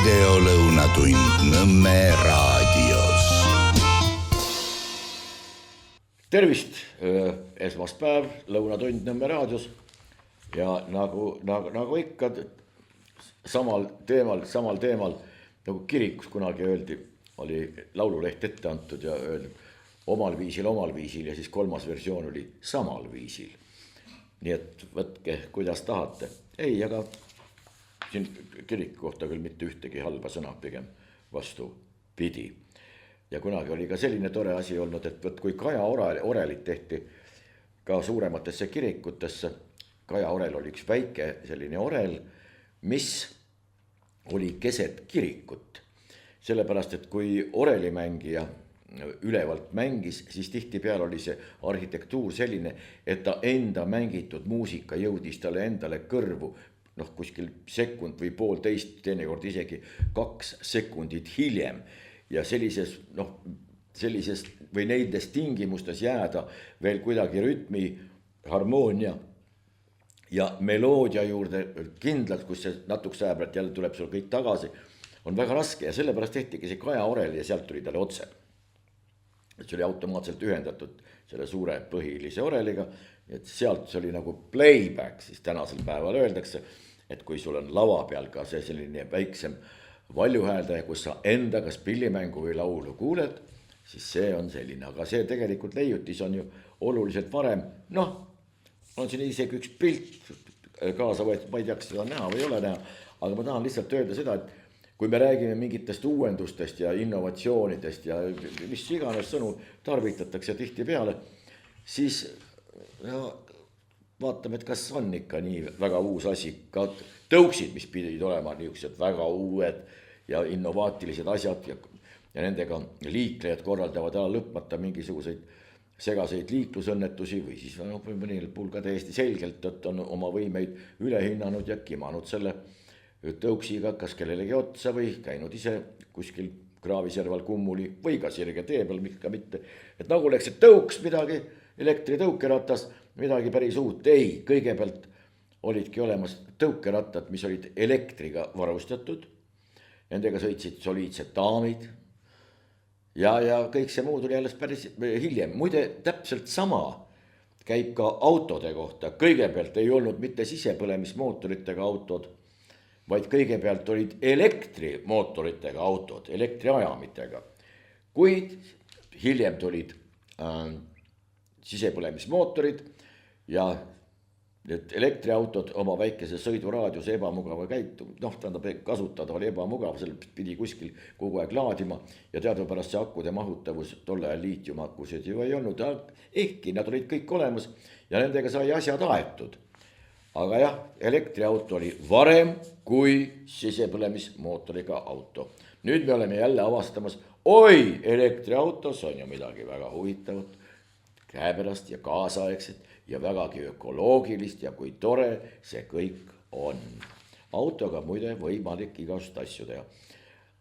videolõunatund Nõmme raadios. Tervist, esmaspäev, lõunatund Nõmme raadios ja nagu ikka samal teemal nagu kirikus kunagi öeldi, oli laululeht ette antud ja öeldi omal viisil ja siis kolmas versioon oli samal viisil. Nii et võtke kuidas tahate. Ei, aga siin kiriku kohta küll mitte ühtegi halba sõna, pigem vastu pidi. Ja kunagi oli ka selline tore asi olnud, et kui Kaja orelit tehti ka suurematesse kirikutesse, Kaja orel oli üks väike selline orel, mis oli keset kirikut. Sellepärast, et kui orelimängija ülevalt mängis, siis tihti peal oli see arhitektuur selline, et ta enda mängitud muusika jõudis talle endale kõrvu kuskil sekund või poolteist, teinekord isegi 2 sekundit hiljem. Ja sellises või neides tingimustes jääda veel kuidagi rütmi, harmoonia ja meloodia juurde kindlaks, kus see natukese aja pealt jälle tuleb sul kõik tagasi, on väga raske ja sellepärast tehtigi see Kaja orel ja sealt tuli talle otse. See oli automaatselt ühendatud selle suure põhilise oreliga, et sealt see oli nagu playback, siis tänasel päeval öeldakse, et kui sul on lava peal ka see selline väiksem valjuhääldaja, kus sa enda kas pillimängu või laulu kuuled, siis see on selline, aga see tegelikult leiutis on ju oluliselt varem. On siin isegi üks pilt kaasa võetud, ma ei tea, kas seda on näha või ei ole näha, aga ma tahan lihtsalt öelda seda, et kui me räägime mingitest uuendustest ja innovatsioonidest ja mis iganes sõnu tarvitatakse tihti peale, siis vaatame, et kas on ikka nii väga uus asi, ka tõuksid, mis pidid olema niisugused väga uued ja innovaatilised asjad ja nendega liiklejad korraldavad ära lõpmata mingisuguseid segaseid liiklusõnnetusi või siis mõnel puhul ka täiesti selgelt, et on oma võimeid üle hinnanud ja kimanud selle tõuksiga kas kellelegi otsa või käinud ise kuskil Kraaviserval kummuli või ka sirge tee peal, ka mitte. Et nagu läks see tõuks midagi, elektritõukeratas, midagi päris uut. Ei, kõigepealt olidki olemas tõukerattad, mis olid elektriga varustatud. Nendega sõitsid soliidsed daamid ja kõik see muu tuli alles päris hiljem. Muide, täpselt sama käib ka autode kohta. Kõigepealt ei olnud mitte sisepõlemismootoritega autod, vaid kõigepealt olid elektrimootoritega autod, elektriajamitega. Kuid hiljem tulid sisepõlemismootorid ja need elektriautod oma väikese sõiduraadiuse ebamugava kasutada oli ebamugav, selle pidi kuskil kogu aeg laadima ja teadupärast see akude mahutavus tolle ajal liitiumakusid ju ei olnud, ehkki nad olid kõik olemas ja nendega sai asjad aetud. Aga jah, elektriauto oli varem kui sisepõlemismootoriga auto. Nüüd me oleme jälle avastamas, elektriautos on ju midagi väga huvitavat, käepärast ja kaasaegset ja vägagi ökoloogilist ja kui tore see kõik on. Autoga muide võimalik igast asju teha.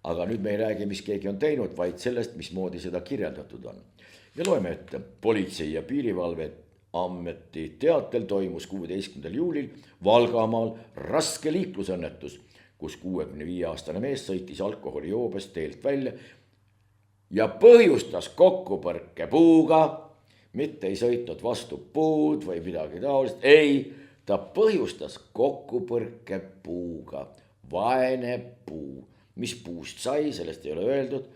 Aga nüüd me ei räägi, mis keegi on teinud, vaid sellest, mismoodi seda kirjeldatud on. Ja loeme ette, politsei ja piirivalve Ammeti teatel toimus 16. juulil Valgamaal raske liiklusõnnetus, kus 65-aastane mees sõitis alkoholijoobes teelt välja ja põhjustas kokkupõrke puuga, mitte ei sõitnud vastu puud või midagi taolist. Ei, ta põhjustas kokkupõrke puuga, vaene puu. Mis puust sai, sellest ei ole öeldud,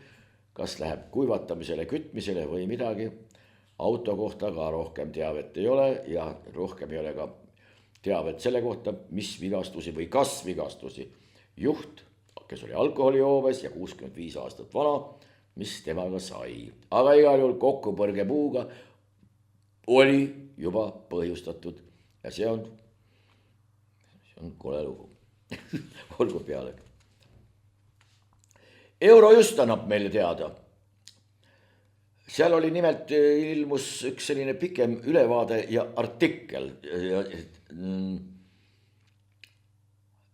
kas läheb kuivatamisele, kütmisele või midagi. Auto kohta ka rohkem teavet ei ole ja rohkem ei ole ka teavet selle kohta, mis vigastusi või kas vigastusi juht, kes oli alkoholijoobes ja 65 aastat vana, mis temaga sai. Aga igal juhul kokkupõrge puuga oli juba põhjustatud ja see on kole lugu. Olgu peale. Eurojust annab meile teada. Seal oli nimelt ilmus üks selline pikem ülevaade ja artikkel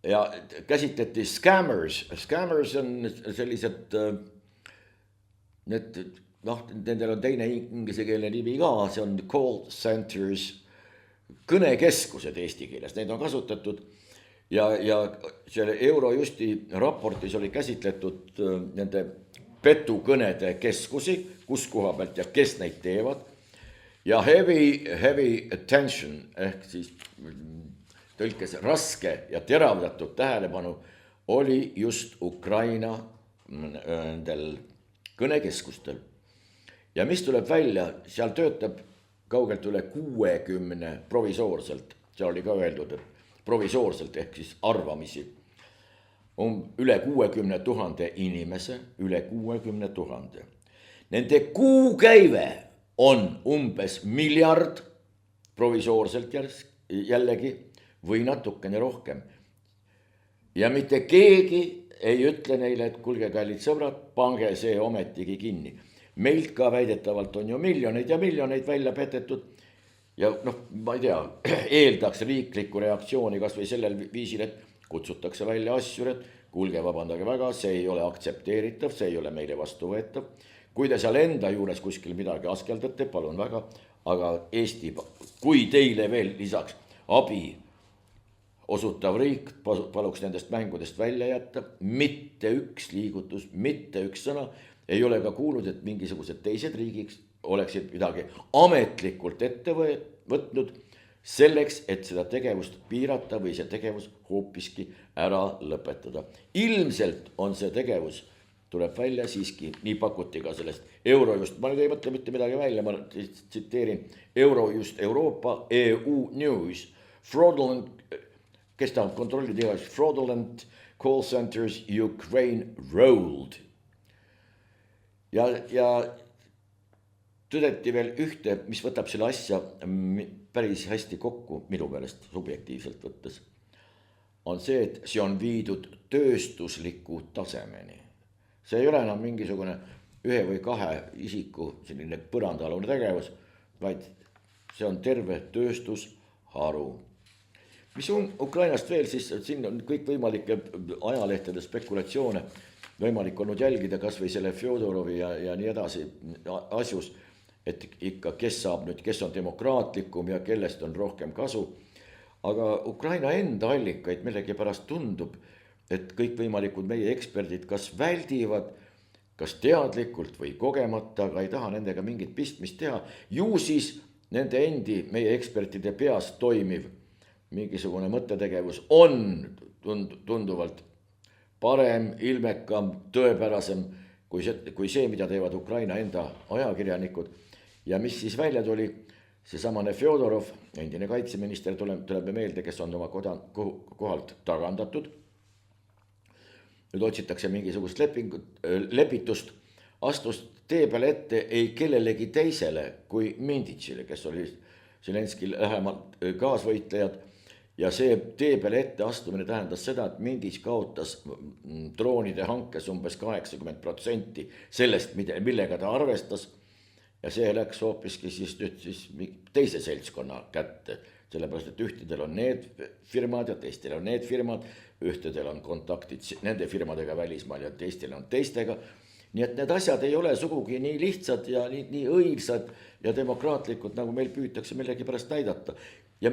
ja käsitleti scammers. Scammers on sellised, nendel on teine ingliskeelne nimi ka, see on call centers, kõnekeskused eesti keeles, neid on kasutatud ja selle Eurojusti raportis oli käsitletud nende petukõnede keskusi, kus koha pealt ja kes neid teevad. Ja heavy attention ehk siis tõlkes raske ja teravdatud tähelepanu oli just Ukraina nendel kõnekeskustel. Ja mis tuleb välja, seal töötab kaugelt üle 60 provisoorselt, seal oli ka öeldud, et provisoorselt ehk siis arvamisi on üle 60 000 inimese, üle 60 000. Nende kuukäive on umbes miljard provisoorselt jällegi või natukene rohkem. Ja mitte keegi ei ütle neile, et kuulge kallid sõbrad, pange see ometigi kinni. Meilt ka väidetavalt on ju miljoneid ja miljoneid välja petetud ja ma ei tea, eeldaks riiklikku reaktsiooni kas või sellel viisil, et kutsutakse välja asjur, et kuulge, vabandage väga, see ei ole aktsepteeritav, see ei ole meile vastuvõetav. Kui te seal enda juures kuskil midagi askeldate, palun väga, aga Eesti, kui teile veel lisaks abi osutav riik paluks nendest mängudest välja jätta, mitte üks liigutus, mitte üks sõna, ei ole ka kuulnud, et mingisugused teised riigid oleksid midagi ametlikult ette võtnud selleks, et seda tegevust piirata või see tegevus hoopiski ära lõpetada. Ilmselt on see tegevus, tuleb välja siiski, nii pakuti ka sellest Eurojust, ma nüüd ei mõtle mitte midagi välja, ma tsiteerin Eurojust Euroopa EU News, fraudulent, kes tahab kontrollida igast, fraudulent call centers Ukraine rolled. Ja tõdeti veel ühte, mis võtab selle asja päris hästi kokku, minu meelest subjektiivselt võttes, on see, et see on viidud tööstusliku tasemeni. See ei ole enam mingisugune ühe või kahe isiku selline põrandaalune tegevus, vaid see on terve tööstusharu. Mis on Ukrainast veel, siis siin on kõik võimalike ajalehtede spekulatsioone võimalik olnud jälgida kas või selle Fjodorovi ja nii edasi asjus, et ikka kes saab nüüd, kes on demokraatlikum ja kellest on rohkem kasu. Aga Ukraina enda allikaid millegipärast tundub, et kõik võimalikud meie eksperdid kas väldivad, kas teadlikult või kogemata, aga ei taha nendega mingit pistmist teha. Ju siis nende endi, meie ekspertide peas toimiv mingisugune mõttetegevus on tunduvalt parem, ilmekam, tõepärasem kui see, mida teevad Ukraina enda ajakirjanikud. Ja mis siis välja tuli, see samane Fjodorov, endine kaitseminister, tuleb meelde, kes on oma kohalt tagandatud. Nüüd otsitakse mingisugust lepitust, astus tee peale ette ei kellelegi teisele kui Minditšile, kes oli Zelenskil lähemalt kaasvõitlejad. Ja see tee peale ette astumine tähendas seda, et Minditš kaotas droonide hankes umbes 80% sellest, millega ta arvestas. Ja see läks hoopiski siis teise seltskonna kätte, sellepärast, et ühtedel on need firmad ja teistel on need firmad, ühtedel on kontaktid nende firmadega välismaal ja teistel on teistega. Nii et need asjad ei ole sugugi nii lihtsad ja nii õilsad ja demokraatlikud, nagu meil püütakse millegi pärast näidata. Ja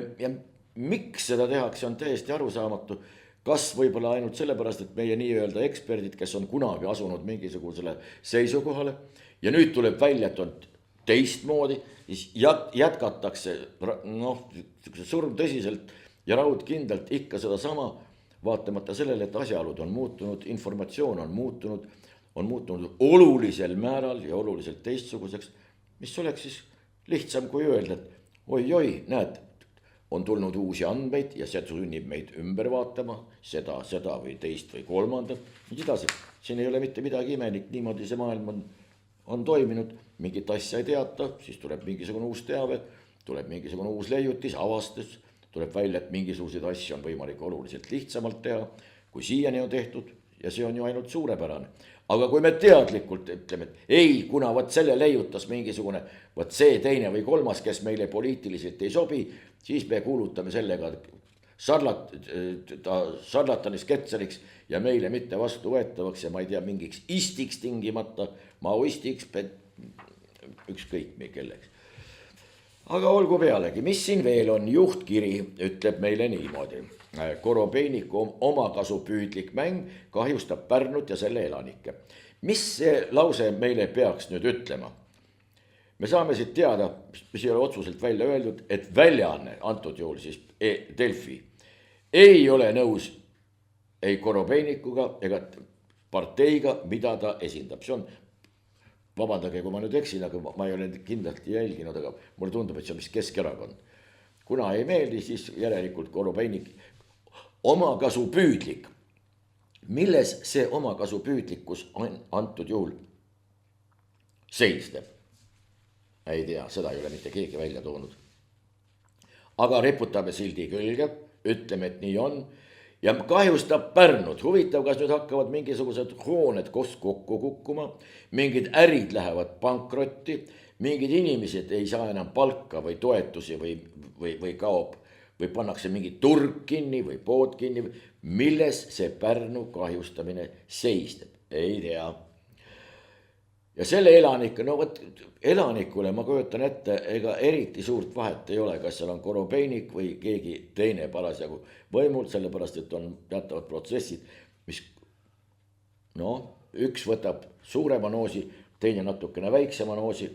miks seda tehakse, on täiesti arusaamatu. Kas võib-olla ainult sellepärast, et meie nii-öelda eksperdid, kes on kunagi asunud mingisugusele seisukohale ja nüüd tuleb välja, et on teistmoodi, siis jätkatakse surm tõsiselt ja raudkindlalt ikka seda sama, vaatamata sellele, et asjaolud on muutunud, informatsioon on muutunud olulisel määral ja oluliselt teistsuguseks, mis oleks siis lihtsam kui öelda, et oi, näed, on tulnud uusi andmeid ja see sunnib meid ümber vaatama, seda või teist või kolmandat. Nüüd edasi, siin ei ole mitte midagi imelik, niimoodi see maailm on toiminud, mingit asja ei teata, siis tuleb mingisugune uus teave, tuleb mingisugune uus leiutis, avastus, tuleb välja, et mingisuguseid asju on võimalik oluliselt lihtsamalt teha, kui siiani on tehtud ja see on ju ainult suurepärane. Aga kui me teadlikult ütleme, et ei, kuna võt selle leiutas mingisugune, võt see teine või kolmas, kes meile poliitiliselt ei sobi, siis me kuulutame sellega šarlatanis ketseriks ja meile mitte vastu võetavaks ja ma ei tea, mingiks istiks tingimata, maoistiks, ükskõik me kelleks. Aga olgu pealegi, mis siin veel on, juhtkiri ütleb meile niimoodi. Korobeiniku omakasupüüdlik mäng kahjustab Pärnut ja selle elanikke. Mis see lause meile peaks nüüd ütlema? Me saame siit teada, mis ei ole otsuselt välja öeldud, et väljaanne, antud juhul siis Delfi, ei ole nõus ei Korobeinikuga ega parteiga, mida ta esindab. See on, vabandage, kui ma nüüd eksin, aga ma ei ole kindlalt jälginud, aga mulle tundub, et see on vist Keskerakond. Kuna ei meeldi, siis järelikult Korobeinik omakasupüüdlik. Milles see omakasupüüdlikkus on antud juhul seisneb? Ei tea, seda ei ole mitte keegi välja toonud. Aga reputame sildi külge, ütleme, et nii on. Ja kahjustab Pärnut. Huvitav, kas nüüd hakkavad mingisugused hooned kokku kukkuma, mingid ärid lähevad pankrotti, mingid inimesed ei saa enam palka või toetusi või kaob või pannakse mingi turg kinni või pood kinni. Milles see Pärnu kahjustamine seisneb? Ei tea. Ja selle elanikku, no võt, elanikule ma kujutan ette, ega eriti suurt vahet ei ole, kas seal on Korobeinik või keegi teine parasjagu võimul, sellepärast, et on teatavad protsessid, mis üks võtab suurema noosi, teine natukene väiksema noosi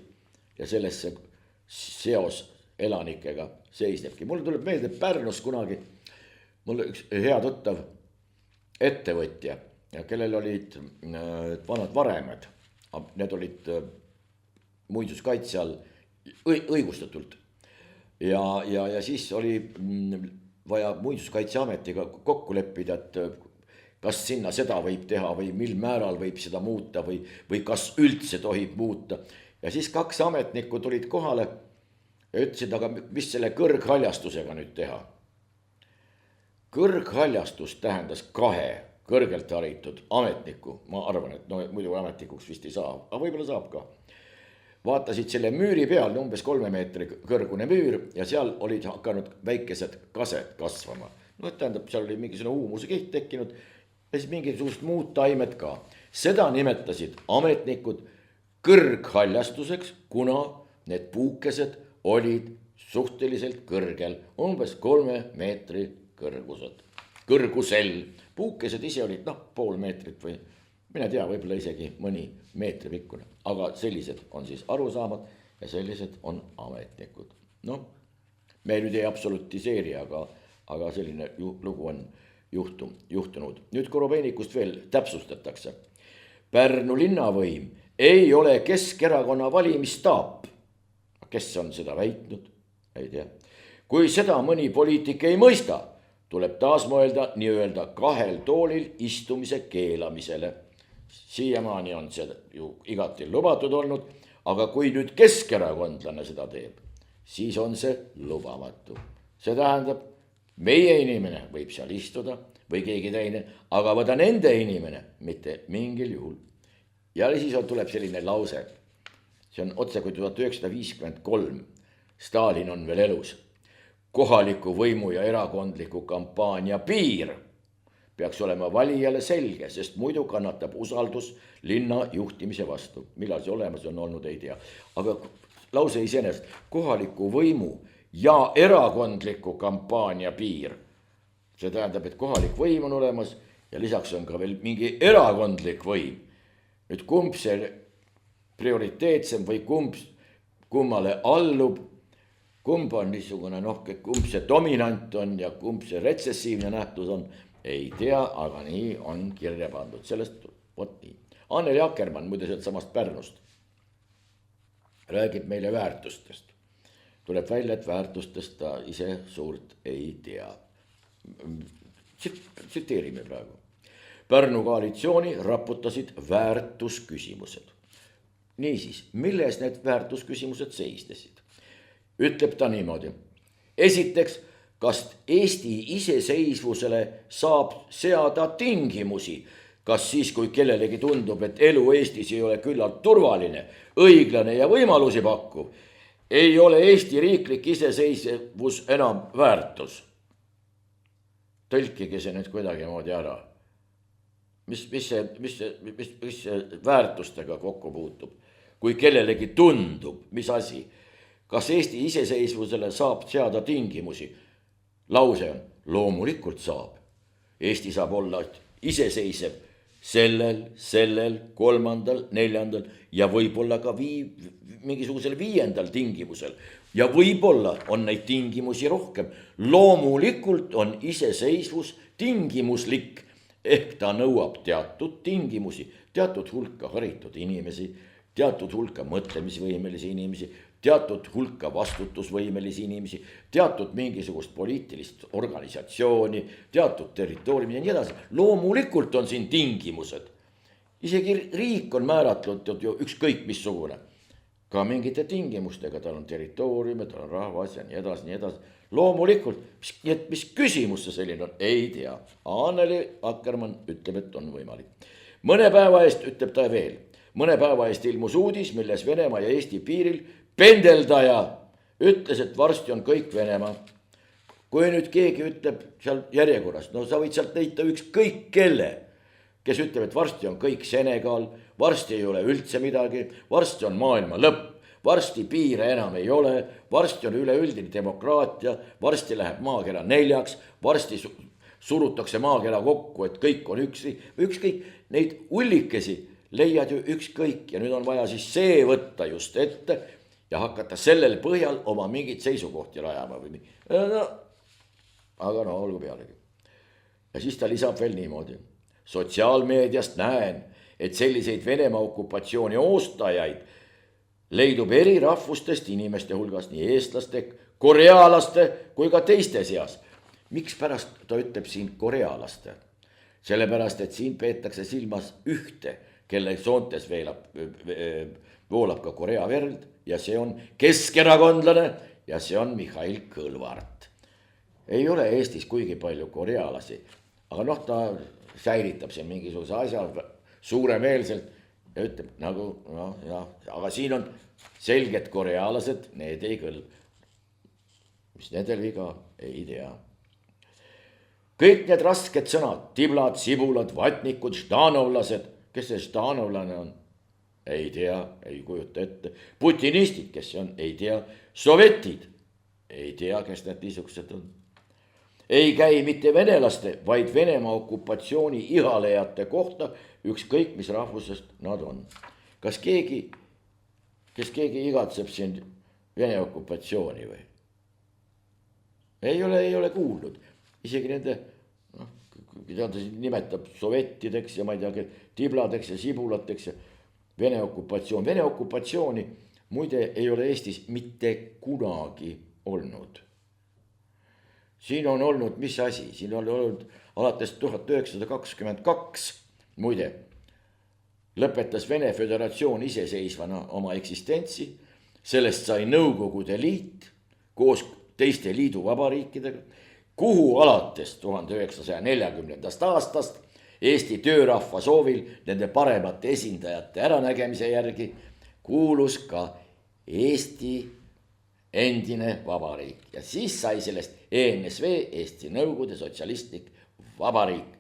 ja sellesse seos elanikega seisnebki. Mulle tuleb meelde Pärnus kunagi, mul üks hea tuttav ettevõtja, kellel olid vanad varemed. Need olid muinsuskaitse all õigustatult. Ja siis oli vaja muinsuskaitseametiga kokku leppida, et kas sinna seda võib teha või mil määral võib seda muuta või kas üldse tohib muuta. Ja siis 2 ametnikku tulid kohale ja ütlesid, aga mis selle kõrghaljastusega nüüd teha? Kõrghaljastus tähendas 2 kõrgelt haritud ametniku, ma arvan, et muidu ametnikuks vist ei saa, aga võib-olla saab ka. Vaatasid selle müüri peal, umbes 3 meetri kõrgune müür ja seal olid hakanud väikesed kased kasvama. Tähendab, seal oli mingisugune huumusekiht tekkinud ja siis mingisugust muud taimed ka. Seda nimetasid ametnikud kõrghaljastuseks, kuna need puukesed olid suhteliselt kõrgel, umbes 3 meetri kõrgusel. Puukesed ise olid pool meetrit või mine tea, võib-olla isegi mõni meetri pikkune, aga sellised on siis arusaamad ja sellised on ametnikud. Me nüüd ei absolutiseeri, aga selline lugu on juhtunud. Nüüd Korobeinikust veel täpsustatakse. Pärnu linnavõim ei ole Keskerakonna valimisstaap. Kes on seda väitnud? Ei tea. Kui seda mõni poliitik ei mõista, tuleb taas mõelda nii-öelda 2 toolil istumise keelamisele. Siiamaani on see ju igati lubatud olnud, aga kui nüüd keskerakondlane seda teeb, siis on see lubamatu. See tähendab, meie inimene võib seal istuda või keegi teine, aga võta nende inimene mitte mingil juhul. Ja siis tuleb selline lause. See on otse kui 1953. Stalin on veel elus. Kohaliku võimu ja erakondliku kampaania piir peaks olema valijale selge, sest muidu kannatab usaldus linna juhtimise vastu. Millal see olemas on olnud, ei tea. Aga lause iseenesest, kohaliku võimu ja erakondliku kampaania piir. See tähendab, et kohalik võim on olemas ja lisaks on ka veel mingi erakondlik võim. Nüüd kumb see prioriteetsem või kummale allub, kumb on niisugune, kumb see dominant on ja kumb see retsessiivne nähtus on, ei tea, aga nii on kirja pandud. Sellest, nii. Anneli Akkermann, muide sealt samast Pärnust, räägib meile väärtustest. Tuleb välja, et väärtustest ta ise suurt ei tea. Tsiteerime praegu. Pärnu koalitsiooni raputasid väärtusküsimused. Niisiis, milles need väärtusküsimused seisnesid? Ütleb ta niimoodi. Esiteks, kas Eesti iseseisvusele saab seada tingimusi, kas siis, kui kellelegi tundub, et elu Eestis ei ole küllalt turvaline, õiglane ja võimalusi pakkuv, ei ole Eesti riiklik iseseisvus enam väärtus. Tõlkige see nüüd kuidagi moodi ära. Mis see väärtustega kokku puutub? Kui kellelegi tundub, mis asi? Kas Eesti iseseisvusele saab seada tingimusi? Lause on, loomulikult saab. Eesti saab olla iseseisev sellel, 3., 4. ja võib-olla ka mingisugusel 5. tingimusel. Ja võib-olla on neid tingimusi rohkem. Loomulikult on iseseisvus tingimuslik, ehk ta nõuab teatud tingimusi, teatud hulka haritud inimesi, teatud hulka mõtlemisvõimelisi inimesi, teatud hulka vastutusvõimelisi inimesi, teatud mingisugust poliitilist organisatsiooni, teatud territooriumi ja nii edasi. Loomulikult on siin tingimused. Isegi riik on määratletud ju ükskõik missugune. Ka mingite tingimustega, tal on territooriume, tal on rahvas ja nii edasi, nii edasi. Loomulikult, mis küsimus see selline on, ei tea. Anneli Akkermann ütleb, et on võimalik. Mõne päeva eest ütleb ta veel. Mõne päeva eest ilmus uudis, milles Venemaa ja Eesti piiril pendeldaja ütles, et varsti on kõik Venemaa. Kui nüüd keegi ütleb seal järjekorras, no sa võid sealt leida ükskõik kelle, kes ütleb, et varsti on kõik Senegal, varsti ei ole üldse midagi, varsti on maailma lõpp, varsti piire enam ei ole, varsti on üleüldine demokraatia, varsti läheb maakera 4, varsti surutakse maakera kokku, et kõik on ükskõik, neid ullikesi leiad ju ükskõik ja nüüd on vaja siis see võtta just ette ja hakata sellel põhjal oma mingit seisukohti rajama või nii. No, aga no olgu pealegi. Ja siis ta lisab veel niimoodi. Sotsiaalmeediast näen, et selliseid Venemaa okupatsiooni oostajaid leidub eri rahvustest inimeste hulgas, nii eestlaste, korealaste kui ka teiste seas. Miks pärast ta ütleb siin korealaste? Sellepärast, et siin peetakse silmas ühte, kelle soontes voolab ka Korea verd ja see on keskerakondlane ja see on Mihhail Kõlvart. Ei ole Eestis kuigi palju korealasi, aga noh, ta säilitab siin mingisuguse asja suuremeelselt ja ütleb nagu, noh, ja, aga siin on selged korealased, need ei kõlb. Mis nendel viga, ei tea. Kõik need rasked sõnad, tiblad, sibulad, vatnikud, ždanovlased, kes see ždanovlane on? Ei tea, ei kujuta ette. Putinistid, kes see on? Ei tea. Sovetid? Ei tea, kes need niisugused on. Ei käi mitte venelaste, vaid Venemaa okupatsiooni ihalejate kohta, ükskõik mis rahvusest nad on. Kes keegi igatseb siin Vene okupatsiooni või? Ei ole kuulnud. Isegi nende, mida ta nimetab sovettideks ja ma ei tea, tibladeks ja sibulateks ja Vene okupatsioon. Vene okupatsiooni muide ei ole Eestis mitte kunagi olnud. Siin on olnud, mis asi? Siin on olnud alates 1922, muide, lõpetas Vene Föderatsioon iseseisvana oma eksistentsi, sellest sai Nõukogude Liit koos teiste liiduvabariikidega, kuhu alates 1940. aastast Eesti töörahva soovil nende paremate esindajate äranägemise järgi kuulus ka Eesti endine vabariik ja siis sai sellest ENSV, Eesti Nõukogude Sotsialistlik Vabariik.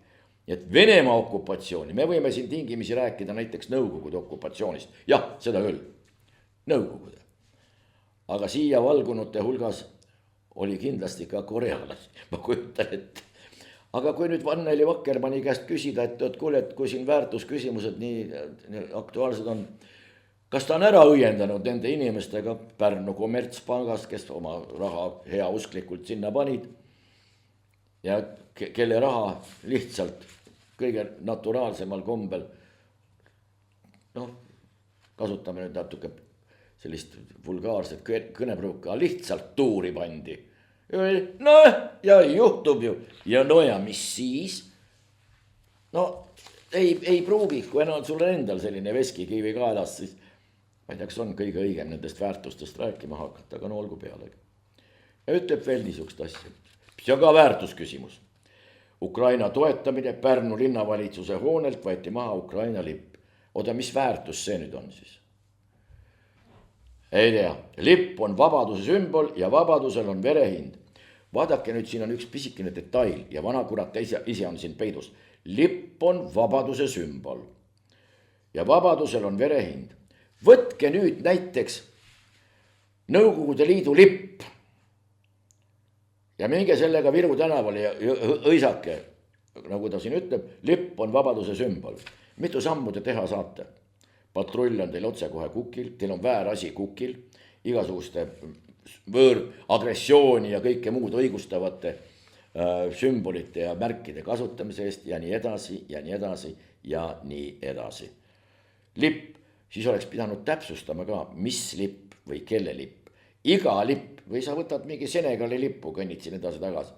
Et Venemaa okupatsiooni, me võime siin tingimisi rääkida näiteks Nõukogude okupatsioonist. Jah, seda küll, Nõukogude. Aga siia valgunute hulgas oli kindlasti ka korealasi, ma kujutan ette. Aga kui nüüd Anneli Akkermanni käest küsida, et kuule, et kui siin väärtusküsimused nii aktuaalsed on, kas ta on ära õiendanud nende inimestega Pärnu kommertspangast, kes oma raha heausklikult sinna panid ja kelle raha lihtsalt kõige naturaalsemal kombel, noh, kasutame nüüd natuke sellist vulgaarset kõnepruuka, lihtsalt tuuri pandi. No ja juhtub ju ja no ja mis siis? No ei pruugi, kui enam sul endal selline veskikivi kaelas, siis ma ei tea, kas on kõige õigem nendest väärtustest rääkima hakata, aga no olgu pealegi. Ja ütleb veel niisugust asja, see on ka väärtusküsimus. Ukraina toetamine, Pärnu linnavalitsuse hoonelt võeti maha Ukraina lipp. Oda, mis väärtus see nüüd on siis? Ei tea, lipp on vabaduse sümbol ja vabadusel on verehind. Vaadake nüüd, siin on üks pisikene detail ja vana kurat ise on siin peidus. Lipp on vabaduse sümbol ja vabadusel on verehind. Võtke nüüd näiteks Nõukogude Liidu lipp ja minge sellega Viru tänavale ja hõisake, nagu ta siin ütleb, lipp on vabaduse sümbol. Mitu sammu te teha saate? Patrull on teil otsekohe kukil, teil on väär asi kukil, igasuguste võõragressiooni ja kõike muud õigustavate sümbolite ja märkide kasutamise eest ja nii edasi ja nii edasi ja nii edasi. Lipp, siis oleks pidanud täpsustama ka, mis lipp või kelle lipp. Iga lipp või sa võtad mingi Senegali lippu, kõnnid siin edasi tagasi.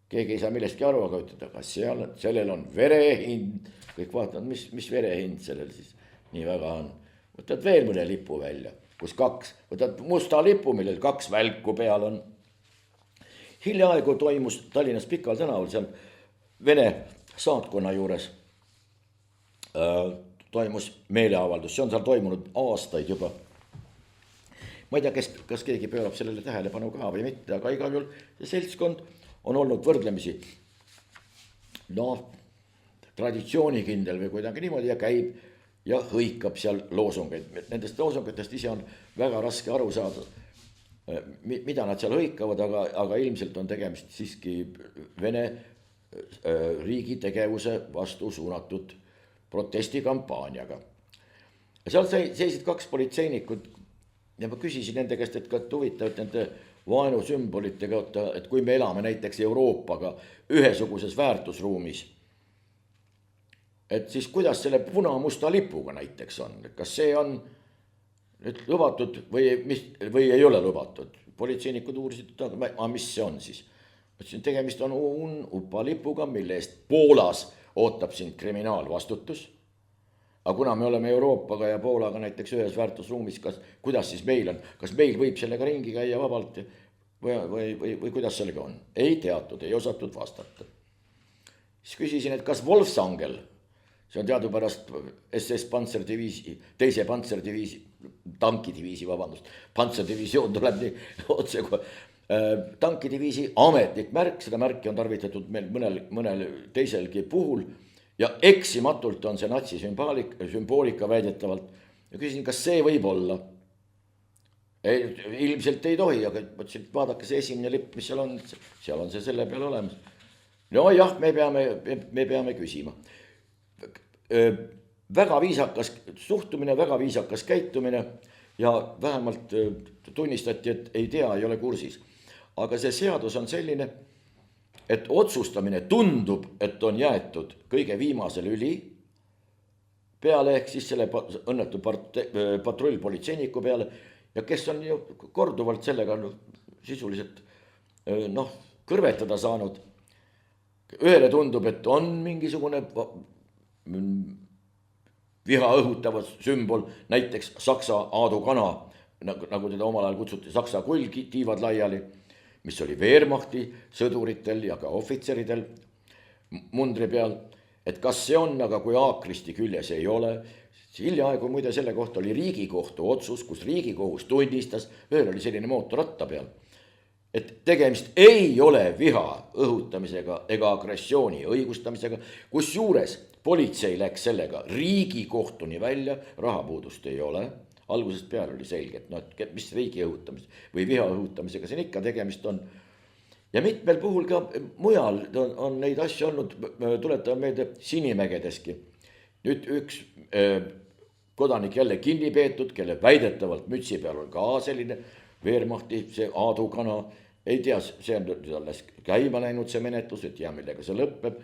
Keegi ei saa millestki aru, aga ütled, aga sellel on verehind. Kõik vaatavad, mis verehind sellel siis nii väga on. Võtad veel mõne lipu välja, kus 2. Võtad musta lipu, millel 2 välku peal on. Hiljaaegu toimus Tallinnas Pikal tänaval seal Vene saatkonna juures toimus meeleavaldus. See on seal toimunud aastaid juba. Ma ei tea, kas keegi pöörab sellele tähelepanu ka või mitte, aga igal juhul see seltskond on olnud võrdlemisi traditsioonikindel või kuidagi niimoodi ja käib ja hõikab seal loosungeid. Nendest loosungitest ise on väga raske aru saada, mida nad seal hõikavad, aga ilmselt on tegemist siiski Vene riigi tegevuse vastu suunatud protestikampaaniaga. Seal seisid 2 politseinikut ja ma küsisin nende käest, et ka huvitavad nende vaenusümbolite kohta, et kui me elame näiteks Euroopaga ühesuguses väärtusruumis, et siis kuidas selle puna-musta lipuga näiteks on, et kas see on nüüd lubatud või ei ole lubatud. Politseinikud uurisid, aga mis see on siis? Mõtlesin, tegemist on UPA lipuga, mille eest Poolas ootab siin kriminaalvastutus. Aga kuna me oleme Euroopaga ja Poolaga näiteks ühes väärtusruumis, kuidas siis meil on? Kas meil võib sellega ringi käia vabalt või kuidas sellega on? Ei teatud, ei osatud vastata. Siis küsisin, et kas Wolfsangel, see on teadupärast SS Panzerdiviisi, teise Panzerdiviisi, tankidiviisi, Panzerdivisioon tuleb nii otse kui tankidiviisi ametlik märk, seda märki on tarvitatud meil mõnel teiselgi puhul ja eksimatult on see natsi sümboolika väidetavalt. Ja küsisin, kas see võib olla? Ilmselt ei tohi, aga mõtlesin, vaadake see esimene lipp, mis seal on see selle peale olemas. No jah, me peame küsima. Väga viisakas suhtumine, väga viisakas käitumine ja vähemalt tunnistati, et ei tea, ei ole kursis. Aga see seadus on selline, et otsustamine tundub, et on jäetud kõige viimasel üli peale ehk siis selle õnnetu patrullpolitseiniku peale ja kes on ju korduvalt sellega sisuliselt kõrvetada saanud. Ühele tundub, et on mingisugune viha õhutava sümbol, näiteks Saksa Aadu kana, nagu teda omal ajal kutsuti, Saksa kulgi tiivad laiali, mis oli Wehrmachti sõduritel ja ka ohvitseridel mundri peal, et kas see on, aga kui aakristi küljes ei ole. Hiljaaegu muide selle kohta oli Riigikohtu otsus, kus Riigikohus tunnistas, ühel oli selline mootorratta peal, et tegemist ei ole viha õhutamisega ega agressiooni õigustamisega, kus juures politsei läks sellega Riigikohtuni välja, rahapuudust ei ole. Algusest peale oli selge, et mis riigi õhutamise või viha õhutamisega siin ikka tegemist on. Ja mitmel puhul ka mujal on neid asju olnud, tuletame meelde Sinimägedeski. Nüüd üks kodanik jälle kinni peetud, kelle väidetavalt mütsi peal on ka selline Wehrmachti, see Aadu kana. Ei tea, see on alles käima läinud see menetlus, et tea, millega see lõppeb.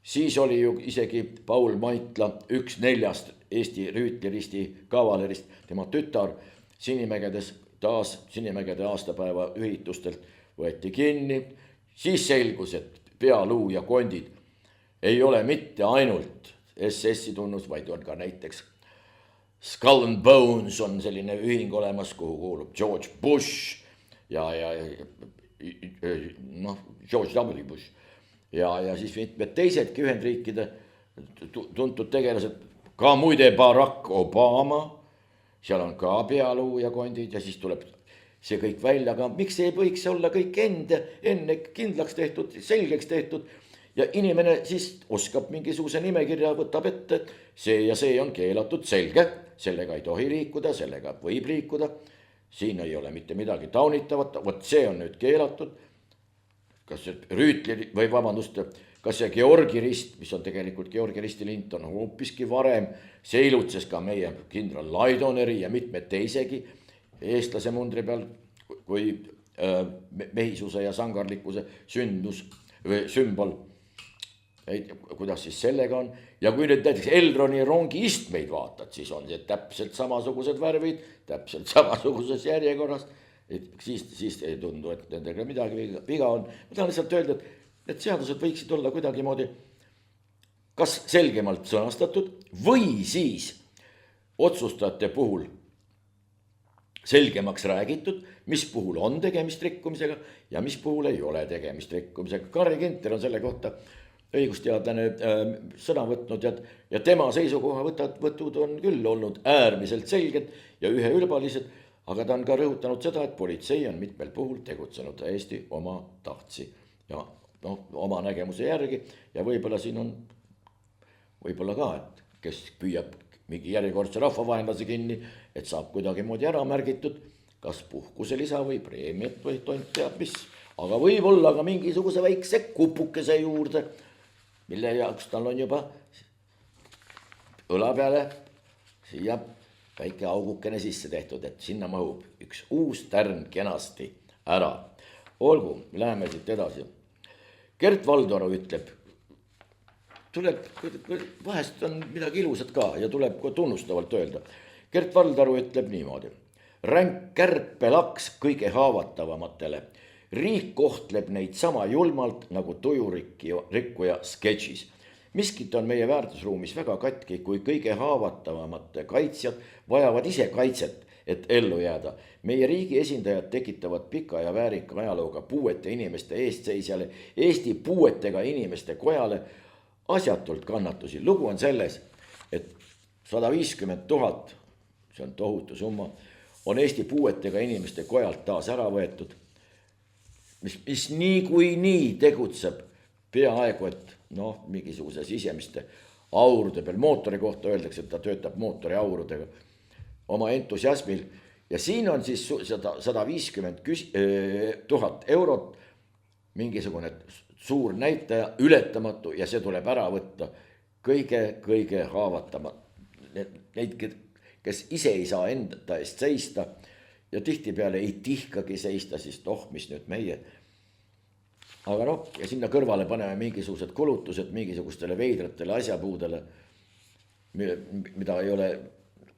Siis oli ju isegi Paul Maitla, üks 4 Eesti rüütleristi kavalerist, tema tütar Sinimägedes taas Sinimägede aastapäeva ühitustelt võeti kinni. Siis selgus, et pealuu ja kondid ei ole mitte ainult SS-i tunnus, vaid on ka näiteks Skull and Bones on selline ühing olemas, kuhu kuulub George Bush ja George W. Bush. Ja siis mitmed teisedki Ühendriikide tuntud tegelased, ka muide Barack Obama, seal on ka pealuu ja kondid ja siis tuleb see kõik välja, aga miks ei võiks olla kõik enne kindlaks tehtud, selgeks tehtud ja inimene siis oskab mingisuguse nimekirja, võtab ette, see ja see on keelatud, selge, sellega ei tohi liikuda, sellega võib liikuda, siin ei ole mitte midagi taunitavat, vot see on nüüd keelatud. kas see Rüütli või vabandust, kas see Georgi rist, mis on tegelikult Georgi risti lint, on hoopiski varem, seilutses ka meie kindral Laidoneri ja mitmed teisegi eestlase mundri peal, kui mehisuse ja sangarlikkuse sündmus või sümbol. Kuidas siis sellega on ja kui nüüd näiteks Elroni rongi istmeid vaatad, siis on see täpselt samasugused värvid, täpselt samasuguses järjekorras, et siis ei tundu, et nendega midagi viga on. Ma tahan lihtsalt öelda, et need seadused võiksid olla kuidagimoodi kas selgemalt sõnastatud või siis otsustajate puhul selgemaks räägitud, mis puhul on tegemist rikkumisega ja mis puhul ei ole tegemist rikkumisega. Karri Ginter on selle kohta õigusteadlane sõna võtnud ja tema seisukohavõtud on küll olnud äärmiselt selged ja üheülbalised, aga ta on ka rõhutanud seda, et politsei on mitmel puhul tegutsenud täiesti oma tahtsi ja oma nägemuse järgi ja võib-olla siin on võib-olla ka, et kes püüab mingi järjekordse rahvavaenlase kinni, et saab kuidagimoodi ära märgitud, kas puhkuselisa või preemiat või tont teab mis, aga võib-olla ka mingisuguse väikse kupukese juurde, mille jaoks tal on juba õla peale siia väike augukene sisse tehtud, et sinna mahub üks uus tärn kenasti ära. Olgu, läheme siit edasi. Gert Valdoru ütleb, vahest on midagi ilusat ka ja tuleb ka tunnustavalt öelda. Gert Valdoru ütleb niimoodi. Ränk kärpelaks kõige haavatavamatele. Riik kohtleb neid sama julmalt nagu tujurikkuja sketšis. Miskit on meie väärtusruumis väga katki, kui kõige haavatavamate kaitsjad vajavad ise kaitset, et ellu jääda. Meie riigi esindajad tekitavad pika ja väärika ajalooga puuete inimeste eestseisjale, Eesti puuetega inimeste kojale asjatult kannatusi. Lugu on selles, et 150 000, see on tohutu summa, on Eesti puuetega inimeste kojalt taas ära võetud, mis nii tegutseb peaaegu, et mingisuguse sisemiste aurude peal, mootori kohta öeldakse, et ta töötab mootori aurudega oma entusiasmil ja siin on siis 150 000 eurot, mingisugune suur näitaja, ületamatu ja see tuleb ära võtta kõige haavatama. Neid, kes ise ei saa enda eest seista ja tihtipeale ei tihkagi seista, siis mis nüüd meie. Aga ja sinna kõrvale paneme mingisugused kulutused mingisugustele veidratele asjapuudele, mida ei ole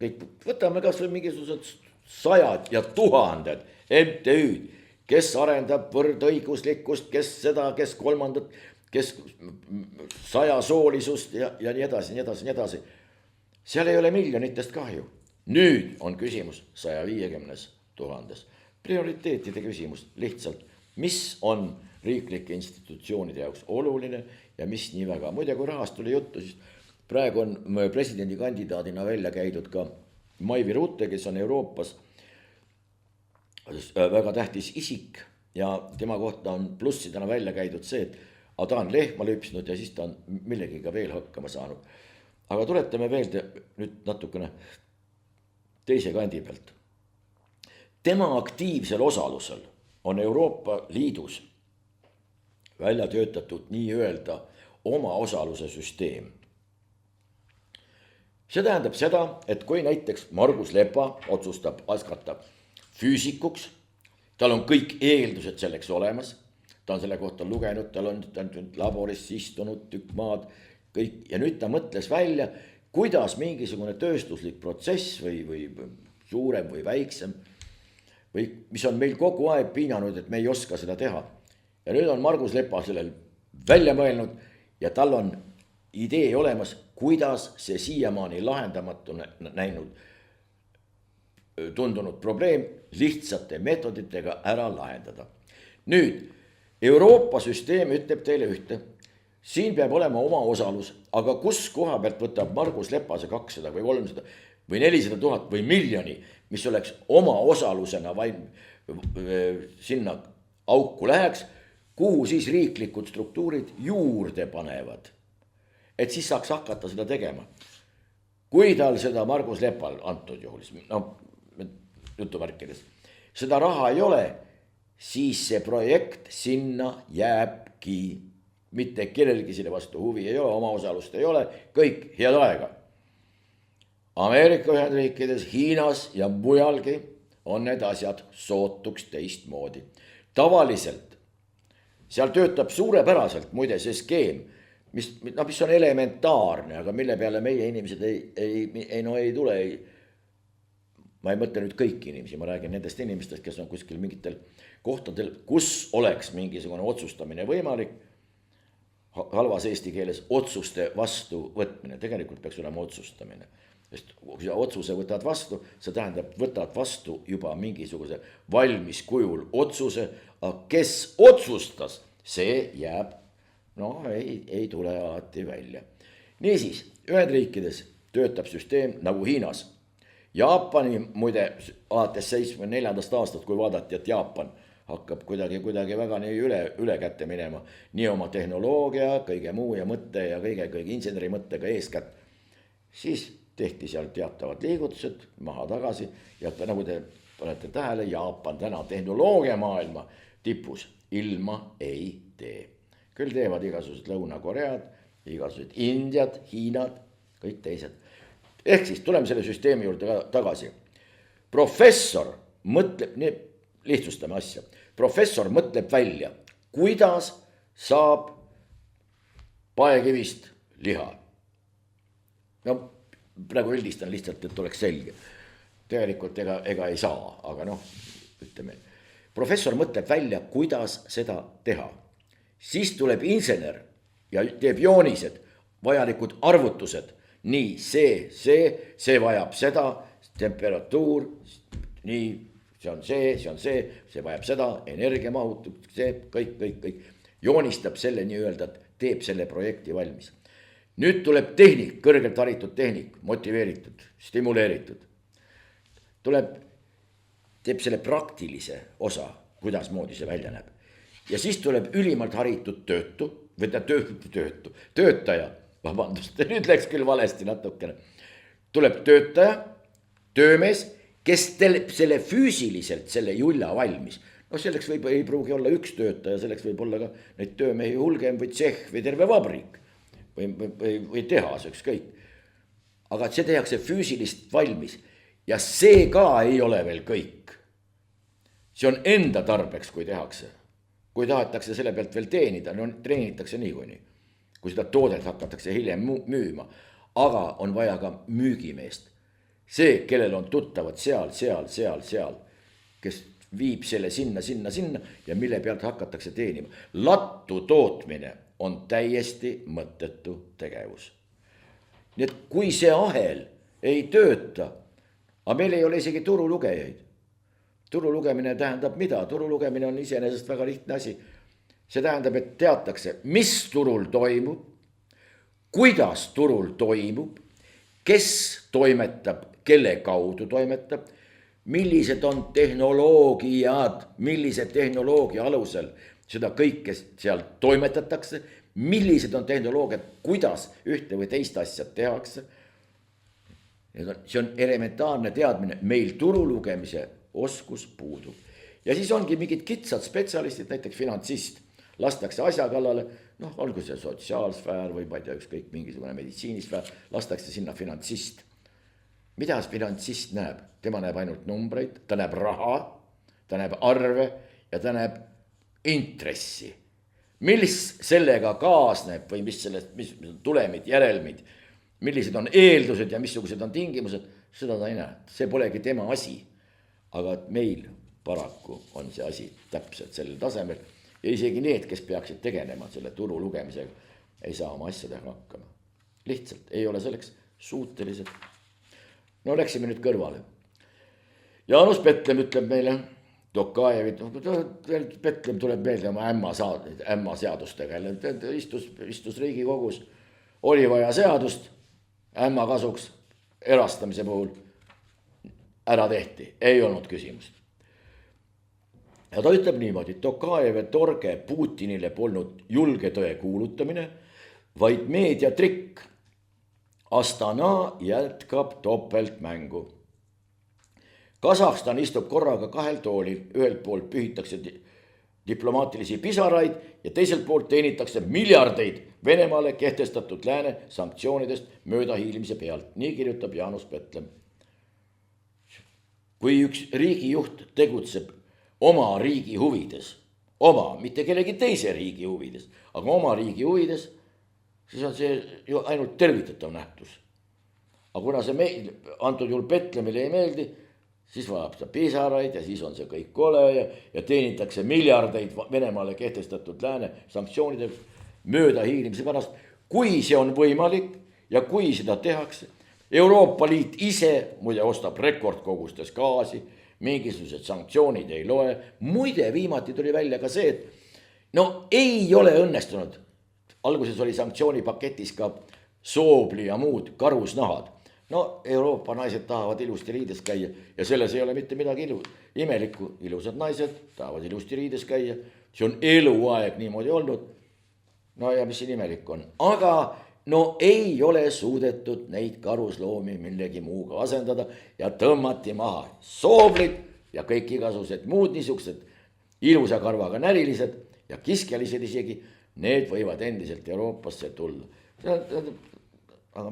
kõik. Võtame kas või mingisugused 100 ja 1000 MTÜ-d, kes arendab võrdõiguslikkust, kes seda, kes kolmandat, kes 100 soolisust ja nii edasi, nii edasi, nii edasi. Seal ei ole miljonitest kahju. Nüüd on küsimus 150 000. Prioriteetide küsimus lihtsalt, mis on riiklike institutsioonide jaoks oluline ja mis nii väga. Muide, kui rahast tuli juttu, siis praegu on presidendikandidaadina välja käidud ka Maivi Rutte, kes on Euroopas väga tähtis isik ja tema kohta on plussidena välja käidud see, et ta on lehma lüpsnud ja siis ta on millegiga veel hakkama saanud. Aga tuletame veel nüüd natukene teise kandi pealt. Tema aktiivsel osalusel on Euroopa Liidus välja töötatud nii-öelda oma osaluse süsteem. See tähendab seda, et kui näiteks Margus Lepa otsustab askata füüsikuks, tal on kõik eeldused selleks olemas, ta on selle kohta lugenud, tal on laboris istunud tükk maad, kõik, ja nüüd ta mõtles välja, kuidas mingisugune tööstuslik protsess või suurem või väiksem, või mis on meil kogu aeg piinanud, et me ei oska seda teha. Ja nüüd on Margus Lepa sellel välja mõelnud ja tal on idee olemas, kuidas see siiamaani lahendamatu näinud tundunud probleem lihtsate meetoditega ära lahendada. Nüüd, Euroopa süsteem ütleb teile ühte, siin peab olema oma osalus, aga kus koha pealt võtab Margus Lepa see 200 või 300 või 400 000 või miljoni, mis oleks oma osalusena sinna auku läheks, kuhu siis riiklikud struktuurid juurde panevad, et siis saaks hakata seda tegema. Kui tal seda Margus Lepal antud juhul, jutuvärkides, seda raha ei ole, siis see projekt sinna jääbki. Mitte kellelgi selle vastu huvi ei ole, omaosalust ei ole, kõik head aega. Ameerika Ühendriikides, Hiinas ja mujalgi on need asjad sootuks teistmoodi. Tavaliselt seal töötab suurepäraselt muide see skeem, mis on elementaarne, aga mille peale meie inimesed ei tule. Ma ei mõtle nüüd kõiki inimesi, ma räägin nendest inimestest, kes on kuskil mingitel kohtadel, kus oleks mingisugune otsustamine võimalik. Halvas eesti keeles otsuste vastu võtmine, tegelikult peaks olema otsustamine. Sest kui sa otsuse võtad vastu, see tähendab, võtad vastu juba mingisuguse valmis kujul otsuse, aga kes otsustas, see jääb, ei tule alati välja. Niisiis, Ühendriikides töötab süsteem nagu Hiinas. Jaapani muide alates 74. aastast, kui vaadati, et Jaapan hakkab kuidagi väga nii üle kätte minema, nii oma tehnoloogia, kõige muu ja mõtte ja kõige inseneri mõttega eeskätt, siis tehti seal teatavad liigutused maha tagasi ja nagu te panete tähele, Jaapan täna tehnoloogia maailma tipus ilma ei tee. Küll teevad igasugused Lõuna-Koread, igasugused Indiad, Hiinad, kõik teised. Ehk siis tuleme selle süsteemi juurde tagasi. Professor mõtleb, lihtsustame asja. Professor mõtleb välja, kuidas saab paekivist liha. Praegu üldistan lihtsalt, et oleks selge. Tegelikult ega ei saa, aga ütleme. Professor mõtleb välja, kuidas seda teha. Siis tuleb insener ja teeb joonised, vajalikud arvutused. Nii, see vajab seda, temperatuur, nii, see vajab seda, energiamahut, see kõik. Joonistab selle nii-öelda, teeb selle projekti valmis. Nüüd tuleb tehnik, kõrgelt haritud tehnik, motiveeritud, stimuleeritud. Teeb selle praktilise osa, kuidas moodi see välja näeb. Ja siis tuleb ülimalt haritud töötaja, vabandust, nüüd läks küll valesti natukene. Tuleb töötaja, töömees, kes teeb selle füüsiliselt, selle julla valmis. Selleks ei pruugi olla üks töötaja, selleks võib olla ka neid töömehi hulgem või tsehh või terve vabrik või tehas, ükskõik. Aga see tehakse füüsilist valmis ja see ka ei ole veel kõik. See on enda tarbeks, kui tehakse. Kui tahetakse selle pealt veel teenida, treenitakse niikuinii. Kui seda toodet hakatakse hiljem müüma, aga on vaja ka müügimeest. See, kellel on tuttavad seal, kes viib selle sinna ja mille pealt hakatakse teenima. Lattu tootmine on täiesti mõttetu tegevus. Nii et kui see ahel ei tööta, aga meil ei ole isegi turulugejaid. Turulugemine tähendab mida? Turulugemine on iseenesest väga lihtne asi. See tähendab, et teatakse, mis turul toimub, kuidas turul toimub, kes toimetab, kelle kaudu toimetab, millised on tehnoloogiad, millise tehnoloogia alusel seda kõike seal toimetatakse, millised on tehnoloogiad, kuidas ühte või teist asja tehakse. See on elementaarne teadmine, meil turulugemise oskus puudub. Ja siis ongi mingid kitsad spetsialistid, näiteks finantsist, lastakse asja kallale, olgu see sotsiaalsfäär või ma ei tea, ükskõik mingisugune meditsiinisfäär, lastakse sinna finantsist. Mida finantsist näeb? Tema näeb ainult numbreid, ta näeb raha, ta näeb arve ja ta näeb intressi. Mis sellega kaasneb või mis tulemid, järelmid, millised on eeldused ja missugused on tingimused, seda ta ei näe. See polegi tema asi. Aga meil paraku on see asi täpselt sellel tasemel ja isegi need, kes peaksid tegelema selle turu lugemisega, ei saa oma asjadega hakkama. Lihtsalt ei ole selleks suutelised. Läksime nüüd kõrvale. Jaanus Petlem ütleb meile, Tokajevit, Petlem tuleb meelde oma ämma seadustega. Istus Riigikogus, oli vaja seadust, ämma kasuks erastamise puhul ära tehti, ei olnud küsimust. Ja ta ütleb niimoodi, Tokajeve torge Putinile polnud julge tõe kuulutamine, vaid meediatrikk. Astana jätkab topeltmängu. Kasahstan istub korraga kahel toolil, ühelt poolt pühitakse diplomaatilisi pisaraid ja teiselt poolt teenitakse miljardeid Venemaale kehtestatud lääne sanktsioonidest möödahiilimise pealt. Nii kirjutab Jaanus Petlem. Kui üks riigijuht tegutseb oma riigi huvides, mitte kellegi teise riigi huvides, aga oma riigi huvides, siis on see ju ainult tervitatav nähtus. Aga kuna see antud juhul Petlemile ei meeldi, siis vajab ta pisaraid ja siis on see kõik kole ja teenitakse miljardeid Venemaale kehtestatud lääne sanktsioonide möödahiilimise pärast. Kui see on võimalik ja kui seda tehakse, Euroopa Liit ise muide ostab rekordkogustes gaasi, mingisugused sanktsioonid ei loe. Muide, viimati tuli välja ka see, et no ei ole õnnestunud. Alguses oli sanktsioonipaketis ka soobli ja muud karusnahad. No Euroopa naised tahavad ilusti riides käia ja selles ei ole mitte midagi imelikku. Ilusad naised tahavad ilusti riides käia. See on eluaeg niimoodi olnud. No ja mis siin imelik on? Aga no ei ole suudetud neid karusloomi millegi muuga asendada ja tõmmati maha sooblid ja kõik igasugused muud niisugused ilusa karvaga närilised ja kiskjalised isegi, need võivad endiselt Euroopasse tulla. Aga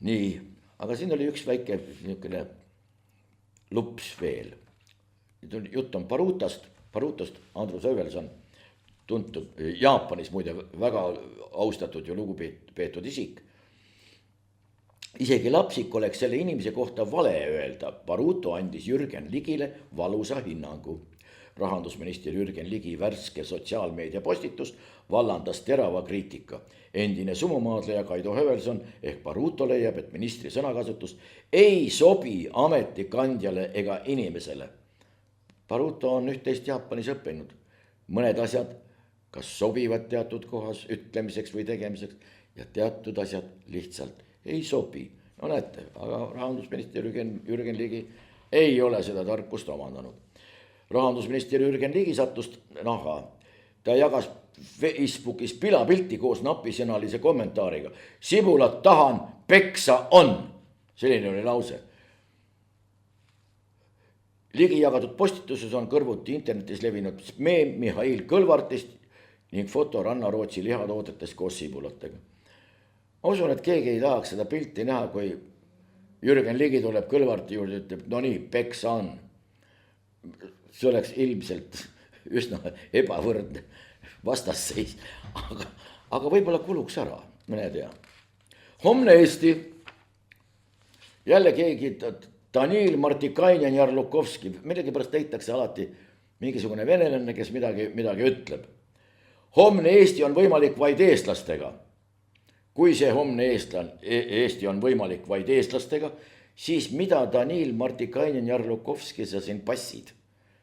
nii, aga siin oli üks väike niisugune lups veel. Jutt on Barutast, Andrus Övelson, tuntud Jaapanis muide väga austatud ja lugupeetud isik. Isegi lapsik oleks selle inimese kohta vale öelda. Baruto andis Jürgen Ligile valusa hinnangu. Rahandusminister Jürgen Ligi värske sotsiaalmeedia postitus vallandas terava kriitika. Endine sumumaadleja Kaido Hövelson ehk Baruto leiab, et ministri sõnakasutus ei sobi ametikandjale ega inimesele. Baruto on üht-teist Jaapanis õppinud. Mõned asjad kas sobivad teatud kohas ütlemiseks või tegemiseks ja teatud asjad lihtsalt ei sobi. No näete, aga rahandusminister Jürgen Ligi ei ole seda tarkust omandanud. Rahandusminister Jürgen Ligi sattust naha. Ta jagas Facebookis pilapilti koos napisõnalise kommentaariga. Sibulat tahan, peksa on. Selline oli lause. Ligi jagatud postituses on kõrvuti internetis levinud meem Mihhail Kõlvartist ning foto Ranna-Rootsi lihatoodetest koos sibulatega. Ma usun, et keegi ei tahaks seda pilti näha, kui Jürgen Ligi tuleb Kõlvarti juurde ja ütleb, no nii, peksa on. See oleks ilmselt üsna ebavõrdne vastasseis, aga võib-olla kuluks ära, mõne tea. Homne Eesti, jälle keegi Danil Martikainen Jarlukovski, millegi pärast leitakse alati mingisugune venelane, kes midagi ütleb. Homne Eesti on võimalik vaid eestlastega. Kui see homne Eesti on võimalik vaid eestlastega, siis mida Danil Martikainen Jarlukovski sa siin passid?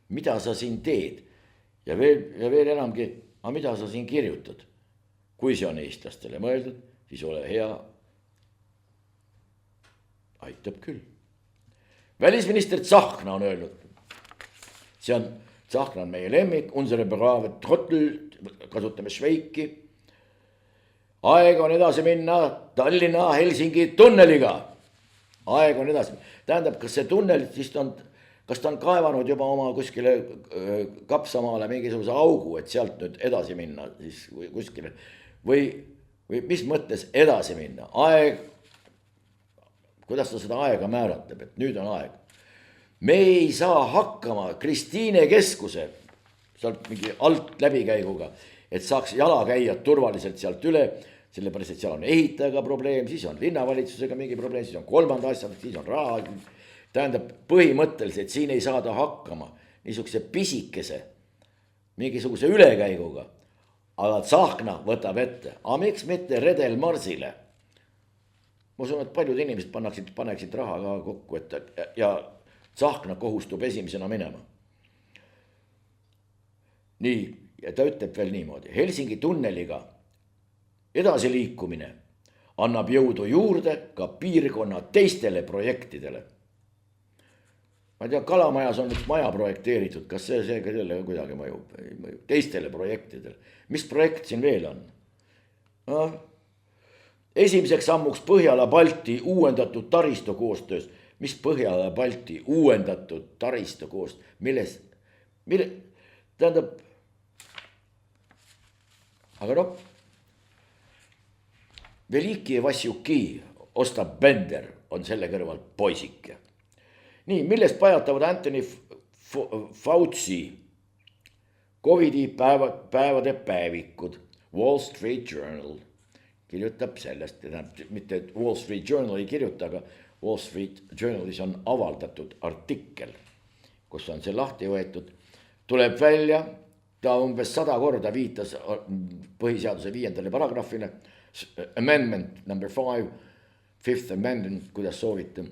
Mida sa siin teed? Ja veel enamgi, aga mida sa siin kirjutad? Kui see on eestlastele mõeldud, siis ole hea. Aitab küll. Välisminister Tsahkna on öelnud. Tsahkna on meie lemmik, unsere brave trottel, kasutame šveiki. Aeg on edasi minna Tallinna Helsingi tunneliga. Aeg on edasi. Tähendab, kas see tunnel siis kas ta on kaevanud juba oma kuskile Kapsamaale mingisuguse augu, et sealt nüüd edasi minna siis kuskile. Või mis mõttes edasi minna? Aeg, kuidas ta seda aega määratleb, et nüüd on aeg. Me ei saa hakkama Kristiine keskuse sealt mingi alt läbikäiguga, et saaks jalakäijad turvaliselt sealt üle, sellepärast, et seal on ehitajaga probleem, siis on linnavalitsusega mingi probleem, siis on kolmanda asjad, siis on raha. Tähendab, põhimõtteliselt siin ei saada hakkama niisuguse pisikese, mingisuguse ülekäiguga, aga Tsahkna võtab ette. Aga miks mitte Redel Marsile? Ma usun, et paljud inimesed paneksid raha ka kokku, ja Tsahkna kohustub esimesena minema. Nii, ja ta ütleb veel niimoodi. Helsingi tunneliga edasiliikumine annab jõudu juurde ka piirkonna teistele projektidele. Ma ei tea, Kalamajas on üks maja projekteeritud, kas see kellele kuidagi mõjub? Teistele projektidele. Mis projekt siin veel on? No, esimeseks sammuks Põhjala-Balti uuendatud taristu koostöös. Mis Põhjala-Balti uuendatud taristu koostöös? tähendab, aga noh, Veliki Vassiuki ostab Bender, on selle kõrval poisike. Nii, millest pajatavad Anthony Fauci Covidi päevade päevikud. Wall Street Journal kirjutab sellest, mitte Wall Street Journal ei kirjuta, aga Wall Street Journalis on avaldatud artikkel, kus on see lahti võetud. Tuleb välja, ta umbes 100 korda viitas põhiseaduse 5. paragrahvile, amendment number 5, 5th amendment, kuidas soovite.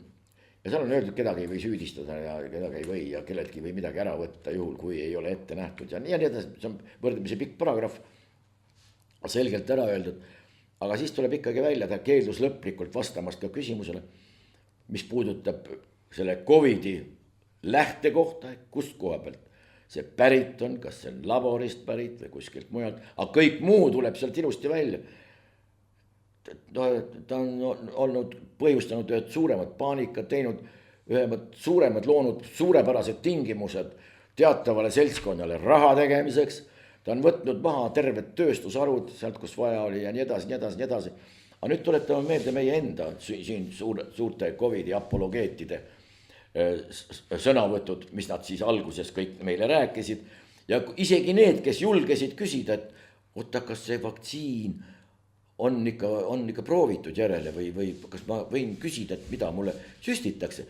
Ja seal on öeldud, kedagi ei või süüdistada ja kedagi ei või ja kelleltki või midagi ära võtta juhul, kui ei ole ette nähtud ja nii edasi. See on võrdlemisi pikk paragrahv, selgelt ära öeldud. Aga siis tuleb ikkagi välja, ta keeldus lõplikult vastamast ka küsimusele, mis puudutab selle Covidi lähtekohta, kust koha pealt see pärit on, kas see on laborist pärit või kuskilt mujalt, aga kõik muu tuleb sealt ilusti välja. Ta on olnud põhjustanud ühed suuremad paanikat, teinud ühed suuremad, loonud suurepärased tingimused teatavale seltskonnale raha tegemiseks. Ta on võtnud maha terved tööstusharud sealt, kus vaja oli ja nii edasi, nii edasi, nii edasi. Aga nüüd tuletame meelde meie enda siin suurte Covidi apologeetide sõnavõtud, mis nad siis alguses kõik meile rääkisid. Ja isegi need, kes julgesid küsida, et oota, kas see vaktsiin on ikka proovitud järele või kas ma võin küsida, et mida mulle süstitakse.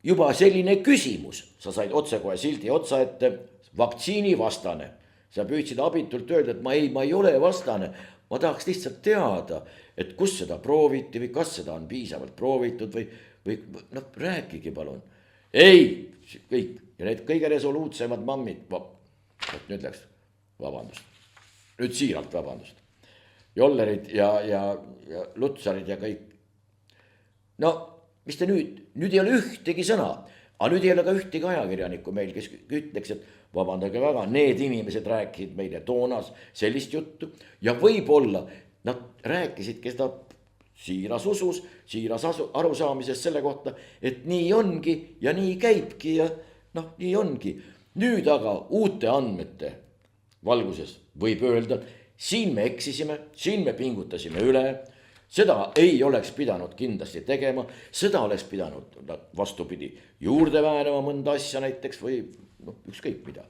Juba selline küsimus, sa said otsekohe sildi otsa ette, vaktsiini vastane. Sa püüdsid abitult öelda, et ma ei ole vastane. Ma tahaks lihtsalt teada, et kus seda prooviti või kas seda on piisavalt proovitud või rääkige palun. Ei, kõik. Ja need kõige resoluutsemad mammid, nüüd läks, vabandust. Nüüd siiralt vabandust. Jollerid ja Lutsarid ja kõik. No, mis te nüüd ei ole ühtegi sõna, aga nüüd ei ole ka ühtegi ajakirjanikku meil, kes ütleks, et vabandage väga, need inimesed rääkisid meile toonas sellist juttu ja võib-olla nad rääkisidki seda siiras usus, siiras arusaamises selle kohta, et nii ongi ja nii käibki ja nii ongi. Nüüd aga uute andmete valguses võib öelda, siin me eksisime, siin me pingutasime üle, seda ei oleks pidanud kindlasti tegema, seda oleks pidanud vastupidi juurde väänema mõnda asja näiteks või ükskõik mida.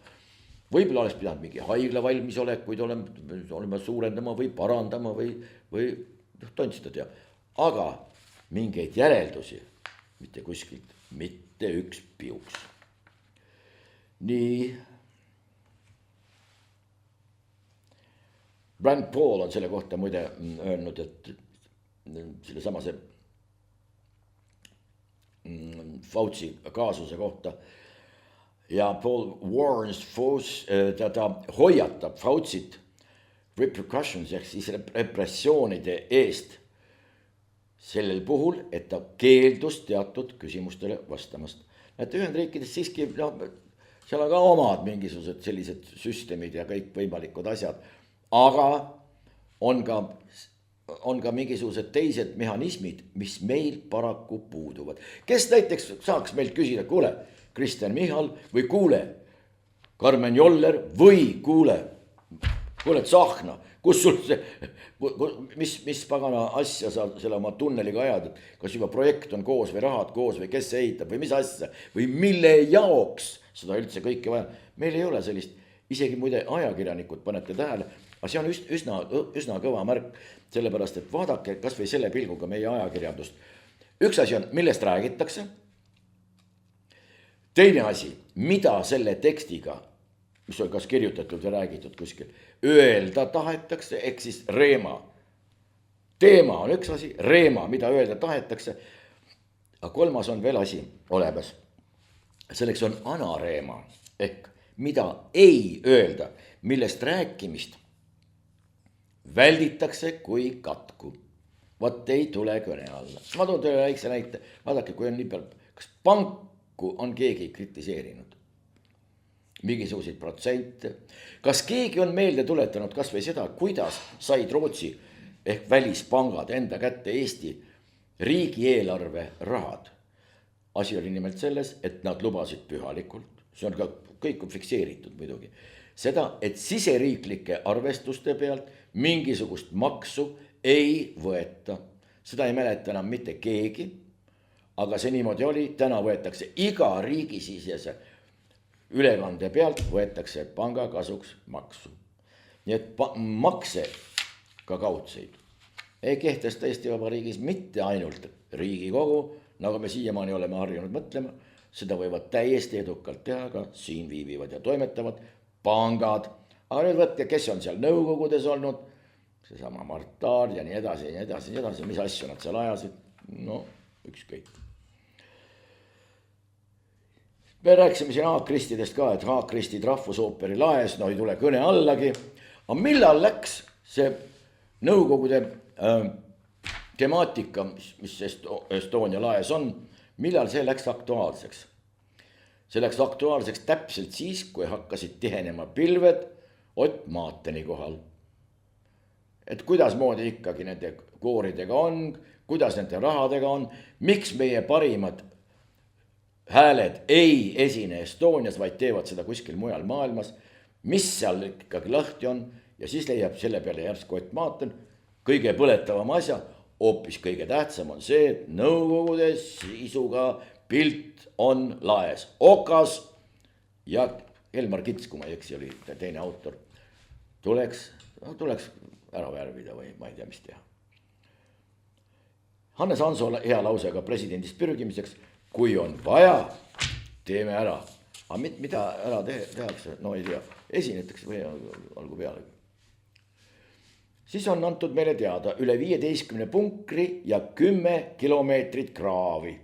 Võib-olla oleks pidanud mingi haigla valmisolekuid olema suurendama või parandama või tontsida tea. Aga mingeid järeldusi mitte kuskilt, mitte üks piuks. Nii. Rand Paul on selle kohta muide öelnud, et selle samase Fauci kaasuse kohta ja Paul warns ta hoiatab Faucit repercussions ehk siis repressioonide eest sellel puhul, et ta keeldus teatud küsimustele vastamast. Et Ühendriikides siiski, seal on ka omad mingisugused sellised süsteemid ja kõik võimalikud asjad, aga on ka mingisugused teised mehhanismid, mis meil paraku puuduvad. Kes näiteks saaks meilt küsida, kuule, Kristen Michal või kuule, Karmen Joller või kuule, Tsahkna, kus sul see, mis pagana asja sa selle oma tunneliga ajad, et kas juba projekt on koos või rahad koos või kes ehitab või mis asja või mille jaoks seda üldse kõike vaja. Meil ei ole sellist, isegi muide ajakirjanikud panete tähele, aga see on üsna kõva märk, sellepärast, et vaadake kas või selle pilguga meie ajakirjandust. Üks asi on, millest räägitakse. Teine asi, mida selle tekstiga, mis on kas kirjutatud või räägitud kuskil, öelda tahetakse, ehk siis reema. Teema on üks asi, reema, mida öelda tahetakse, aga kolmas on veel asi olemas. Selleks on anareema, ehk mida ei öelda, millest rääkimist välditakse kui katku. Vaat ei tule kõne alla. Ma toon teile väikse näite, vaadake, kui on nii peal, kas panku on keegi kritiseerinud? Mingisuguseid protsente. Kas keegi on meelde tuletanud kas või seda, kuidas said Rootsi ehk välispangad enda kätte Eesti riigieelarve rahad? Asi oli nimelt selles, et nad lubasid pühalikult, see on ka, kõik on fikseeritud muidugi. Seda, et siseriiklike arvestuste pealt mingisugust maksu ei võeta. Seda ei mäleta enam mitte keegi, aga see niimoodi oli, täna võetakse iga riigisisese ülekande pealt võetakse panga kasuks maksu. Nii et makse ka kaudseid ei kehtesta Eesti Vabariigis mitte ainult Riigikogu, nagu me siiamaani oleme harjunud mõtlema, seda võivad täiesti edukalt teha ka siin viibivad ja toimetavad pangad. Aga nüüd võtke, kes on seal nõukogudes olnud, seesama Mart Laar ja nii edasi ja nii edasi ja nii edasi, mis asju nad seal ajasid, no ükskõik. Me rääkisime siin haakristidest ka, et haakristid Rahvusooperi laes, no ei tule kõne allagi. Aga millal läks see nõukogude temaatika, mis Estonia laes on, millal see läks aktuaalseks? See läks aktuaalseks täpselt siis, kui hakkasid tihenema pilved Ott Maateni kohal. Et kuidas moodi ikkagi nende kooridega on, kuidas nende rahadega on, miks meie parimad hääled ei esine Estonias, vaid teevad seda kuskil mujal maailmas, mis seal ikkagi lahti on ja siis leiab selle peale järsku Ott Maaten kõige põletavam asja, hoopis kõige tähtsam on see, et nõukogude sisuga pilt on laes okas ja Elmar Kits, kui ma ei eksi, oli teine autor, tuleks ära värvida või ma ei tea, mis teha. Hannes Hanso hea lausega presidendist pürgimiseks, kui on vaja, teeme ära. Aga mida ära tehakse? No ei tea, esinetakse või olgu pealegi. Siis on antud meile teada üle 15 punkri ja 10 kilomeetrit kraavi.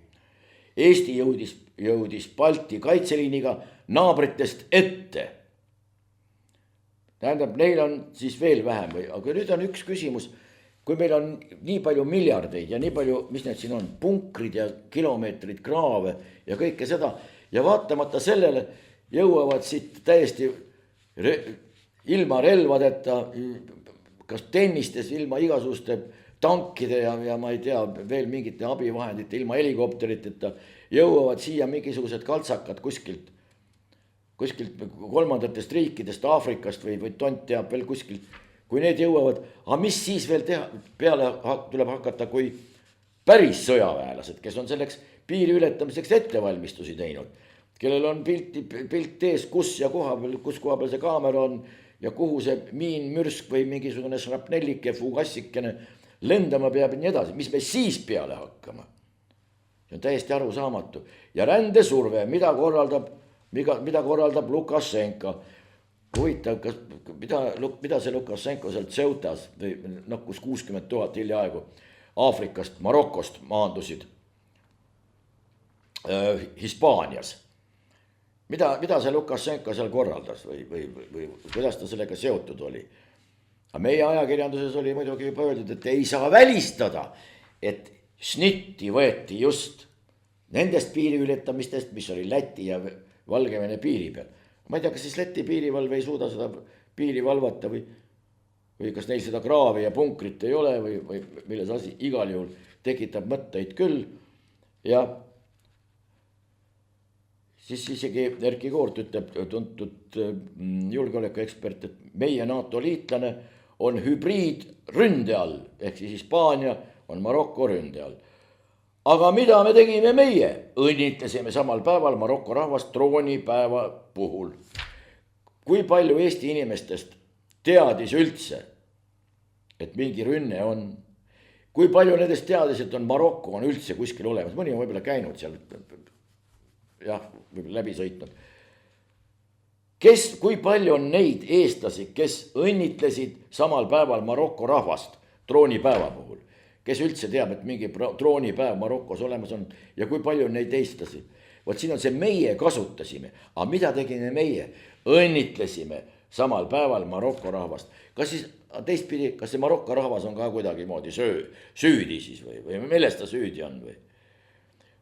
Eesti jõudis Balti kaitseliiniga naabritest ette. Tähendab, neil on siis veel vähem või, aga nüüd on üks küsimus, kui meil on nii palju miljardeid ja nii palju, mis need siin on, punkrid ja kilomeetrid kraave ja kõike seda ja vaatamata sellele jõuavad siit täiesti ilma relvadeta, kas tennistes ilma igasuguste tankide ja ma ei tea, veel mingite abivahendite, ilma helikopteriteta jõuavad siia mingisugused kaltsakad kuskilt kolmandatest riikidest, Aafrikast või tont teab veel kuskilt, kui need jõuavad, aga mis siis veel teha, peale tuleb hakata, kui päris sõjaväelased, kes on selleks piiri ületamiseks ettevalmistusi teinud, kellel on pilt ees, kus koha peal see kaamera on ja kuhu see miin, mürsk või mingisugune šrapnellike, fugassikene lendama peab ja nii edasi, mis me siis peale hakkama. See on täiesti arusaamatu ja rändesurve, mida korraldab Lukašenka. Huvitav, mida see Lukašenko sealt Ceutas või kus 60 000 hiljaaegu Aafrikast, Marokost maandusid Hispaanias. Mida see Lukašenko seal korraldas või kuidas ta sellega seotud oli? Meie ajakirjanduses oli muidugi juba öeldud, et ei saa välistada, et šnitti võeti just nendest piiriületamistest, mis oli Läti ja Valgevene piiri peal. Ma ei tea, kas siis Läti piirivalve ei suuda seda piiri valvata või kas neil seda kraavi ja punkrit ei ole või milles asi igal juhul tekitab mõtteid küll. Ja siis isegi Erki Koort ütleb, tuntud julgeolekuekspert, et meie NATO liitlane on hübriidründe all, ehk siis Hispaania on Maroko ründe all. Aga mida me tegime meie? Õnnitlesime samal päeval Maroko rahvast troonipäeva puhul. Kui palju Eesti inimestest teadis üldse, et mingi rünne on? Kui palju nendest teadis, et Maroko on üldse kuskil olemas? Mõni on võib-olla käinud seal, jah, võib-olla läbi sõitnud. Kui palju on neid eestlasi, kes õnnitlesid samal päeval Maroko rahvast troonipäeva puhul? Kes üldse teab, et mingi troonipäev Marokos olemas on ja kui palju on neid eestlasi? Vot siin on see meie kasutasime, aga mida tegime meie? Õnnitlesime samal päeval Maroko rahvast. Kas siis teistpidi, kas see Maroko rahvas on ka kuidagi moodi süüdi siis või millest ta süüdi on või?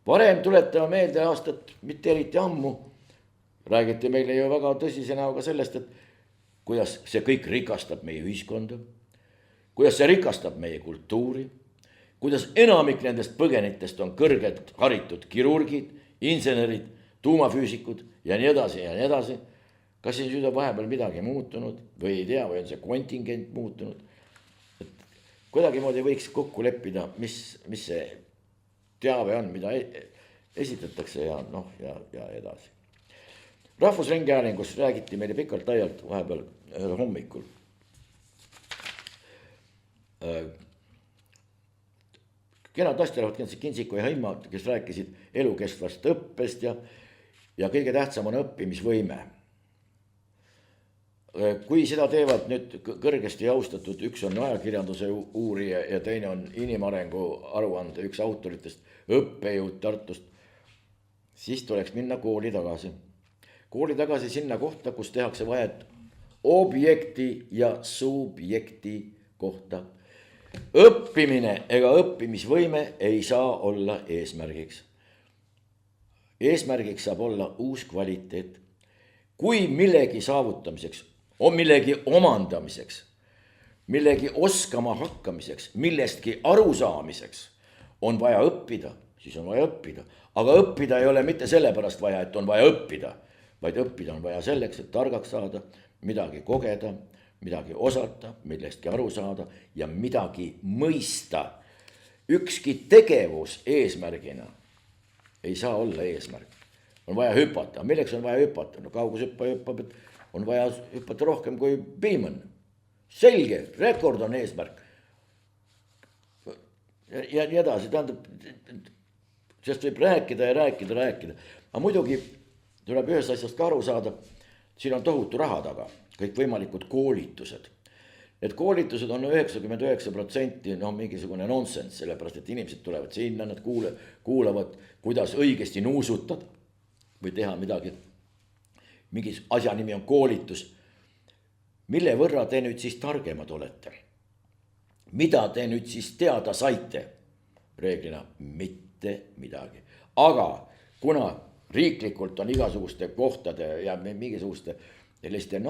Varem tuletame meelde aastat, mitte eriti ammu, räägiti meile ju väga tõsise näoga sellest, et kuidas see kõik rikastab meie ühiskonda, kuidas see rikastab meie kultuuri, kuidas enamik nendest põgenitest on kõrgelt haritud kirurgid, insenerid, tuumafüüsikud ja nii edasi ja nii edasi. Kas siis nüüd on vahepeal midagi muutunud või ei tea, või on see kontingent muutunud. Et kuidagimoodi võiks kokku leppida, mis see teave on, mida esitatakse ja noh, ja edasi. Rahvusringhäälingus räägiti meile pikalt laialt vahepeal hommikul. Kenad naisterahvad, Kinsiku ja Hõimma, kes rääkisid elukestvast õppest ja kõige tähtsam on õppimisvõime. Kui seda teevad nüüd kõrgesti austatud, üks on ajakirjanduse uurija ja teine on inimarengu aruande üks autoritest, õppejõud Tartust, siis tuleks minna kooli tagasi. Kooli tagasi sinna kohta, kus tehakse vahet objekti ja subjekti kohta. Õppimine ega õppimisvõime ei saa olla eesmärgiks. Eesmärgiks saab olla uus kvaliteet. Kui millegi saavutamiseks, on millegi omandamiseks, millegi oskama hakkamiseks, millestki arusaamiseks on vaja õppida, siis on vaja õppida. Aga õppida ei ole mitte sellepärast vaja, et on vaja õppida, vaid õppida on vaja selleks, et targaks saada, midagi kogeda, midagi osata, millestki aru saada ja midagi mõista. Ükski tegevus eesmärgina ei saa olla eesmärk. On vaja hüpata. Milleks on vaja hüpata? No kaugushüppa hüppab, et on vaja hüpata rohkem kui Beeman. Selge, rekord on eesmärk. Ja nii edasi, tähendab, sest võib rääkida ja rääkida. Aga muidugi tuleb ühest asjast ka aru saada, siin on tohutu raha taga, kõik võimalikud koolitused. Need koolitused on 99% mingisugune nonsense, sellepärast et inimesed tulevad sinna, nad kuulavad, kuidas õigesti nuusutad või teha midagi. Mingi asja nimi on koolitus. Mille võrra te nüüd siis targemad olete? Mida te nüüd siis teada saite? Reeglina mitte midagi. Aga kuna riiklikult on igasuguste kohtade ja mingisuguste selliste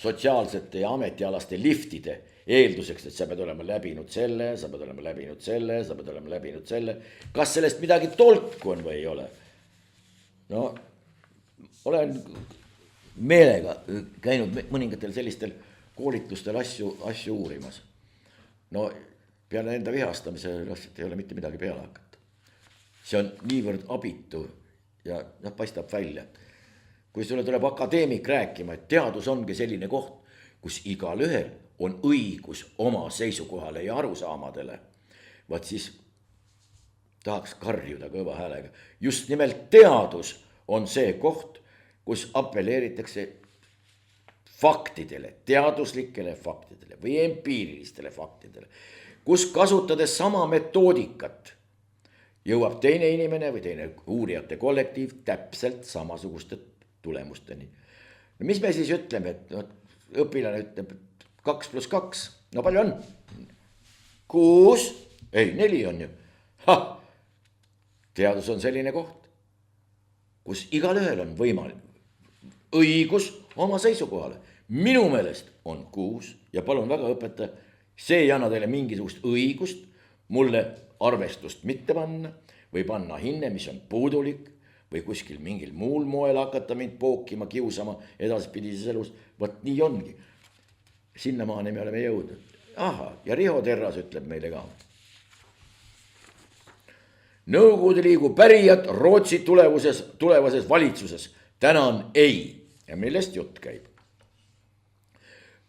sotsiaalsete ja ametialaste liftide eelduseks, et sa pead olema läbinud selle, sa pead olema läbinud selle. Kas sellest midagi tolku on või ei ole? No, olen meelega käinud mõningatel sellistel koolitustel asju uurimas. No, peale enda vihastamise ei ole mitte midagi peale hakata. See on niivõrd abitu ja paistab välja. Kui sulle tuleb akadeemik rääkima, et teadus ongi selline koht, kus igal ühel on õigus oma seisukohale ja arusaamadele, vaat siis tahaks karjuda kõva häälega. Just nimelt teadus on see koht, kus apelleeritakse faktidele, teaduslikele faktidele või empiirilistele faktidele, kus kasutades sama metoodikat jõuab teine inimene või teine uurijate kollektiiv täpselt samasuguste tulemusteni. No mis me siis ütleme, et õpilane ütleb 2 + 2, no palju on? 6, ei 4 on ju. Teadus on selline koht, kus igal ühel on võimalik õigus oma seisukohale. Minu meelest on 6 ja palun väga õpetaja, see ei anna teile mingisugust õigust mulle arvestust mitte panna või panna hinne, mis on puudulik või kuskil mingil muul moel hakata mind pookima, kiusama edaspidises elus. Võt nii ongi. Sinnamaani me oleme jõudnud. Aha, ja Riho Terras ütleb meile ka. Nõukogude Liidu pärijad Rootsi tulevases valitsuses. Tänan ei. Ja millest jutt käib?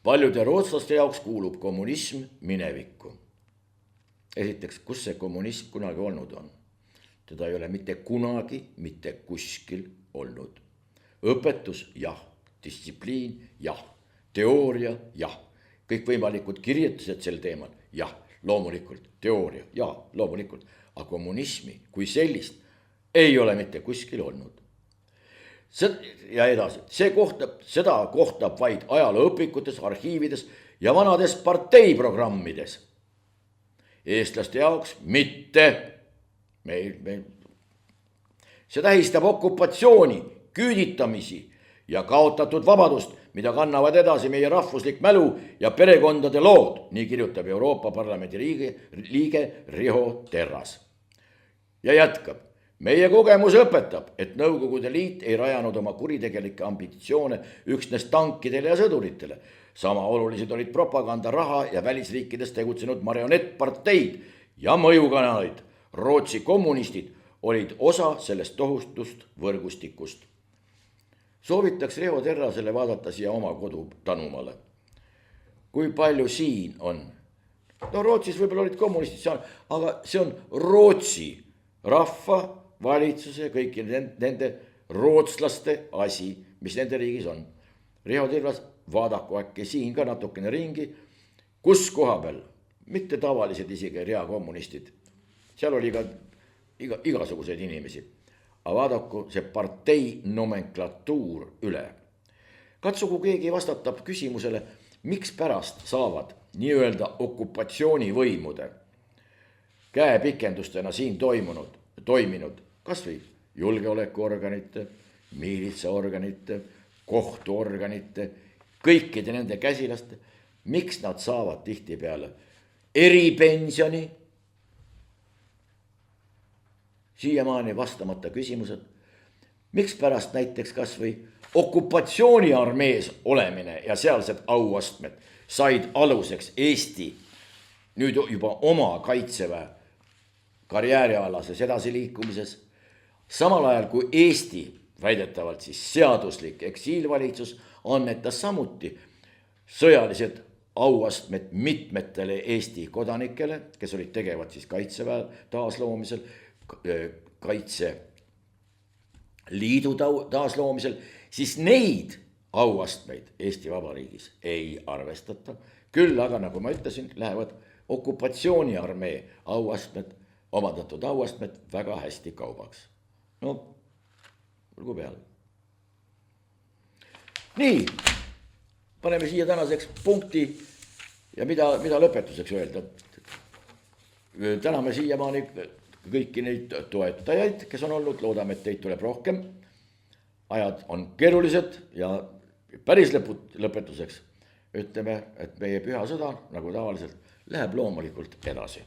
Paljude rootslaste jaoks kuulub kommunism minevikku. Esiteks, kus see kommunism kunagi olnud on? Teda ei ole mitte kunagi, mitte kuskil olnud. Õpetus, jah. Distsipliin, jah. Teooria, jah. Kõik võimalikud kirjutused sel teemal, jah. Loomulikult, teooria, jah, loomulikult. Aga kommunismi kui sellist ei ole mitte kuskil olnud. Ja edasi, seda kohtab vaid ajalooõpikutes, arhiivides ja vanades parteiprogrammides. Eestlaste jaoks mitte. See tähistab okupatsiooni, küüditamisi ja kaotatud vabadust, mida kannavad edasi meie rahvuslik mälu ja perekondade lood, nii kirjutab Euroopa Parlamendi liige Riho Terras. Ja jätkab, meie kogemus õpetab, et Nõukogude Liit ei rajanud oma kuritegelikke ambitsioone üksnes tankidele ja sõduritele. Sama olulised olid propaganda, raha ja välisriikides tegutsenud marionettparteid ja mõjukanalid. Rootsi kommunistid olid osa sellest tohutust võrgustikust. Soovitaks Riho Terrasele vaadata siia oma kodu Tanumale. Kui palju siin on? No Rootsis võib-olla olid kommunistid, aga see on Rootsi rahva, valitsuse, kõiki nende rootslaste asi, mis nende riigis on. Riho Terras, vaadaku äkki siin ka natukene ringi, kus koha peal, mitte tavalised isegi reakommunistid. Seal oli ka igasuguseid inimesi. Aga vaadaku see partei nomenklatuur üle. Katsugu keegi vastatab küsimusele, miks pärast saavad nii-öelda okupatsioonivõimude käepikendustena siin toiminud kas või julgeolekuorganite, miilitsaorganite, kohtuorganite, kõikide nende käsilaste, miks nad saavad tihtipeale eripensioni. Siiamaani vastamata küsimused, miks pärast näiteks kas või okupatsiooniarmees olemine ja sealsed auastmed said aluseks Eesti nüüd juba oma kaitseväe karjäärialases edasiliikumises, samal ajal kui Eesti väidetavalt siis seaduslik eksiilvalitsus annetas samuti sõjalised auastmed mitmetele Eesti kodanikele, kes olid tegevad siis kaitseväe taasloomisel, Kaitseliidu taasloomisel, siis neid auastmeid Eesti Vabariigis ei arvestata. Küll aga, nagu ma ütlesin, lähevad okupatsiooniarmee auastmed, omandatud auastmed väga hästi kaubaks. No, olgu peale. Nii, paneme siia tänaseks punkti ja mida lõpetuseks öelda. Täname siiamaani kõiki neid toetajaid, kes on olnud, loodame, et teid tuleb rohkem. Ajad on keerulised ja päris lõpetuseks ütleme, et meie püha sõda, nagu tavaliselt, läheb loomulikult edasi.